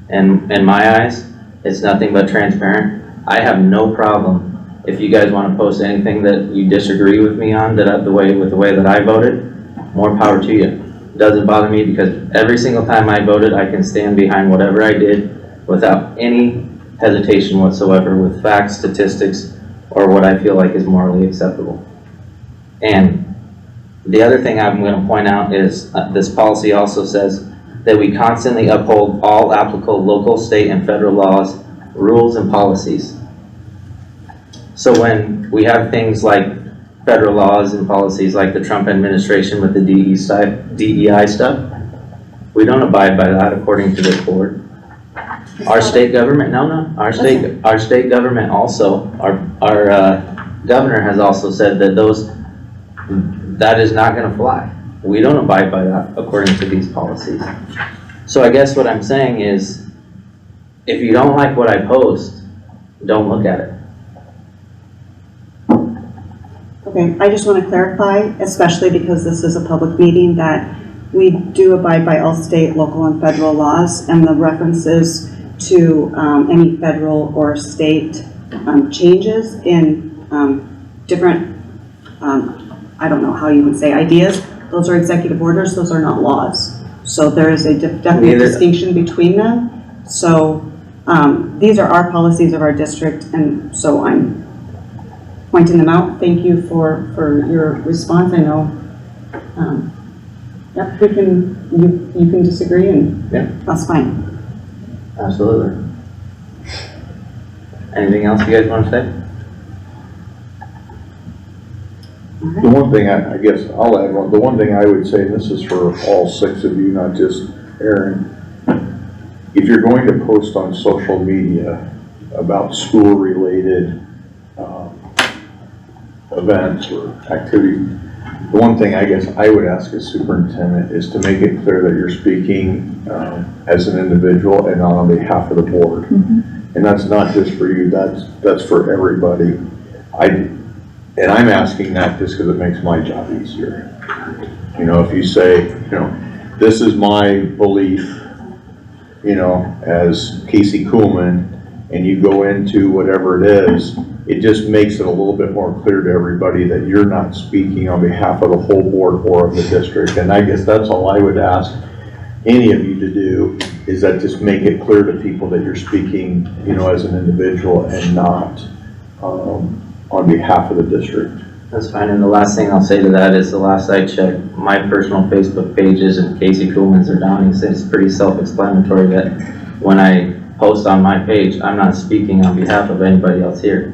and in my eyes, it's nothing but transparent. I have no problem if you guys want to post anything that you disagree with me on, the way that I voted, more power to you. It doesn't bother me, because every single time I voted, I can stand behind whatever I did without any hesitation whatsoever, with facts, statistics, or what I feel like is morally acceptable. And the other thing I'm going to point out is this policy also says that we constantly uphold all applicable local, state, and federal laws, rules, and policies. So when we have things like federal laws and policies like the Trump administration with the DEI stuff, we don't abide by that according to this board. Our state government, our state government also, our governor has also said that that is not going to fly. We don't abide by that according to these policies. So I guess what I'm saying is, if you don't like what I post, don't look at it. Okay, I just want to clarify, especially because this is a public meeting, that we do abide by all state, local, and federal laws, and the references to any federal or state changes in different, I don't know how you would say, ideas. Those are executive orders, those are not laws. So there is a definite distinction between them. So these are our policies of our district, and so I'm pointing them out. Thank you for your response. I know, yep, you can disagree, and that's fine. Absolutely. Anything else you guys want to say? The one thing I guess I'll add the one thing I would say, and this is for all 6 of you, not just Aaron, if you're going to post on social media, about school-related events or activities, the one thing I guess I would ask as superintendent is to make it clear that you're speaking as an individual and not on behalf of the board. And that's not just for you, that's for everybody. And I'm asking that just because it makes my job easier. You know, if you say, you know, this is my belief, you know, as Casey Kuhlman, and you go into whatever it is, it just makes it a little bit more clear to everybody that you're not speaking on behalf of the whole board or of the district. And I guess that's all I would ask any of you to do, is that just make it clear to people that you're speaking, you know, as an individual and not on behalf of the district. That's fine, and the last thing I'll say to that is, the last I checked, my personal Facebook pages and Casey Kuhlman's or Downing's, it's pretty self-explanatory that when I post on my page, I'm not speaking on behalf of anybody else here.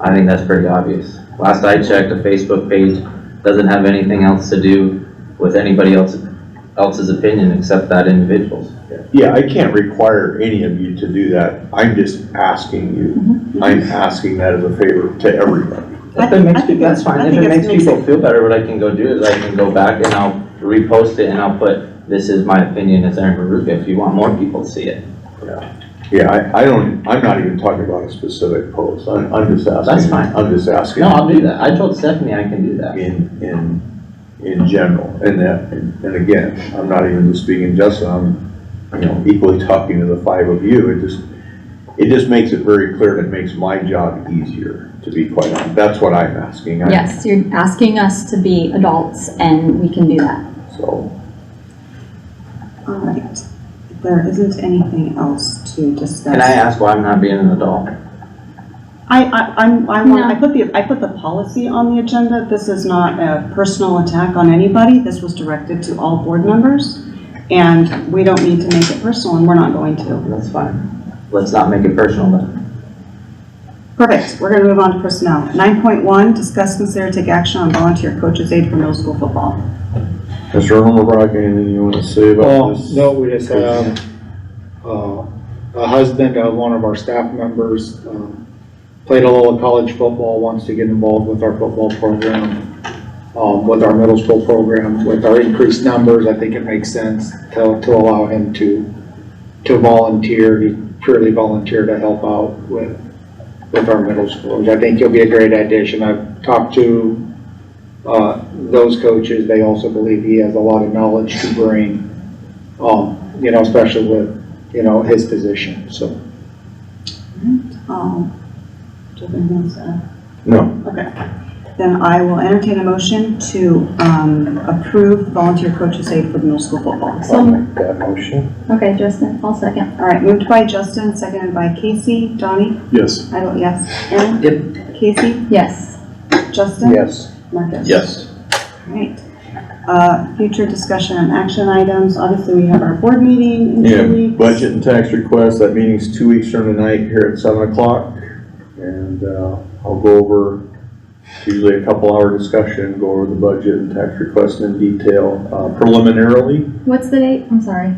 I think that's pretty obvious. Last I checked, a Facebook page doesn't have anything else to do with anybody else's opinion except that individual's. Yeah, I can't require any of you to do that. I'm just asking you. I'm asking that as a favor to everybody. If it makes people, that's fine. If it makes people feel better, what I can go do is I can go back and I'll repost it and I'll put, this is my opinion as Aaron Baruch, if you want more people to see it. Yeah, I'm not even talking about a specific post. I'm just asking. That's fine. I'm just asking. No, I'll do that. I told Stephanie I can do that. In general, and again, I'm not even just speaking just, I'm, you know, equally talking to the five of you. It just makes it very clear, and it makes my job easier, to be quite honest. That's what I'm asking. Yes, you're asking us to be adults, and we can do that. So. All right. If there isn't anything else to discuss. Can I ask why I'm not being an adult? I put the policy on the agenda. This is not a personal attack on anybody. This was directed to all board members, and we don't need to make it personal, and we're not going to. That's fine. Let's not make it personal then. Perfect. We're gonna move on to personnel. 9.1, discuss, consider, take action on volunteer coaches aid for middle school football. Mr. Holmberg, anything you want to say about this? No, we just have a husband of one of our staff members, played a little college football, wants to get involved with our football program, with our middle school program. With our increased numbers, I think it makes sense to allow him to volunteer. He purely volunteer to help out with our middle schoolers. I think he'll be a great addition. I've talked to those coaches. They also believe he has a lot of knowledge to bring, you know, especially with, you know, his position, so. Do you have anything else to add? No. Okay. Then I will entertain a motion to approve volunteer coaches aid for middle school football. I'll make that motion. Okay, Justin, I'll second. All right, moved by Justin, seconded by Casey. Donnie? Yes. I vote yes. Aaron? Yep. Casey? Yes. Justin? Yes. Marcus? Yes. All right. Future discussion and action items. Obviously, we have our board meeting in 2 Yeah, weeks. budget and tax request, that meeting's 2 weeks from tonight here at 7 o'clock. And I'll go over, usually a couple hour discussion, go over the budget and tax request in detail. Preliminarily, What's the date? I'm sorry.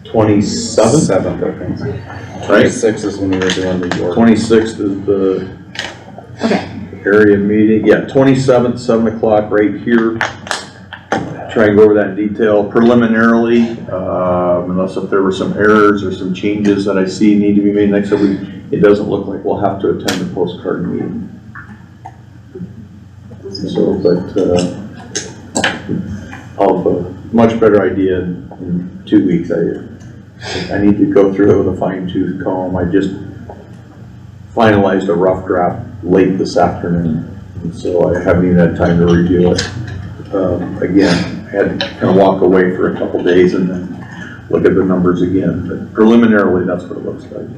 27th? 7th, okay. Right? 26th is when we were doing the order. 26th is the area meeting. Yeah, 27th, 7 o'clock right here. Try and go over that in detail. Preliminarily, unless if there were some errors or some changes that I see need to be made next week, it doesn't look like we'll have to attend the postcard meeting. So, but I'll have a much better idea in 2 weeks. I need to go through it with a fine tooth comb. I just finalized a rough draft late this afternoon, and so I haven't even had time to review it. Again, I had to kind of walk away for a couple days and then look at the numbers again. But preliminarily, that's what it looks like.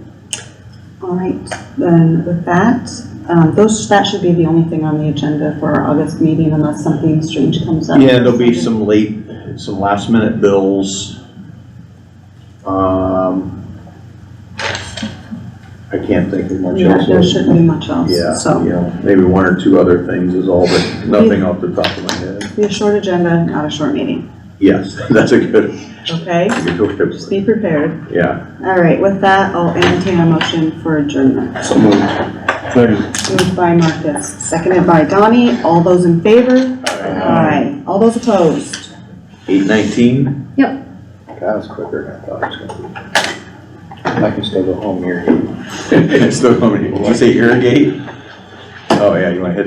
All right, then with that, that should be the only thing on the agenda for our August meeting unless something strange comes up. Yeah, there'll be some last minute bills. I can't think of much else. There shouldn't be much else. Yeah, So, you know, maybe one or two other things is all, but nothing off the top of my head. be a short agenda, not a short meeting. Yes, that's a good, Okay? good word. Just be prepared. Yeah. All right, with that, I'll entertain a motion for adjournment. So moved. Moved by Marcus, seconded by Donnie. All those in favor? Aye. All those opposed? 8:19? That was quicker than I thought it was gonna be. I can still go home here. Still going, did you say irrigate? Oh, yeah, you wanna hit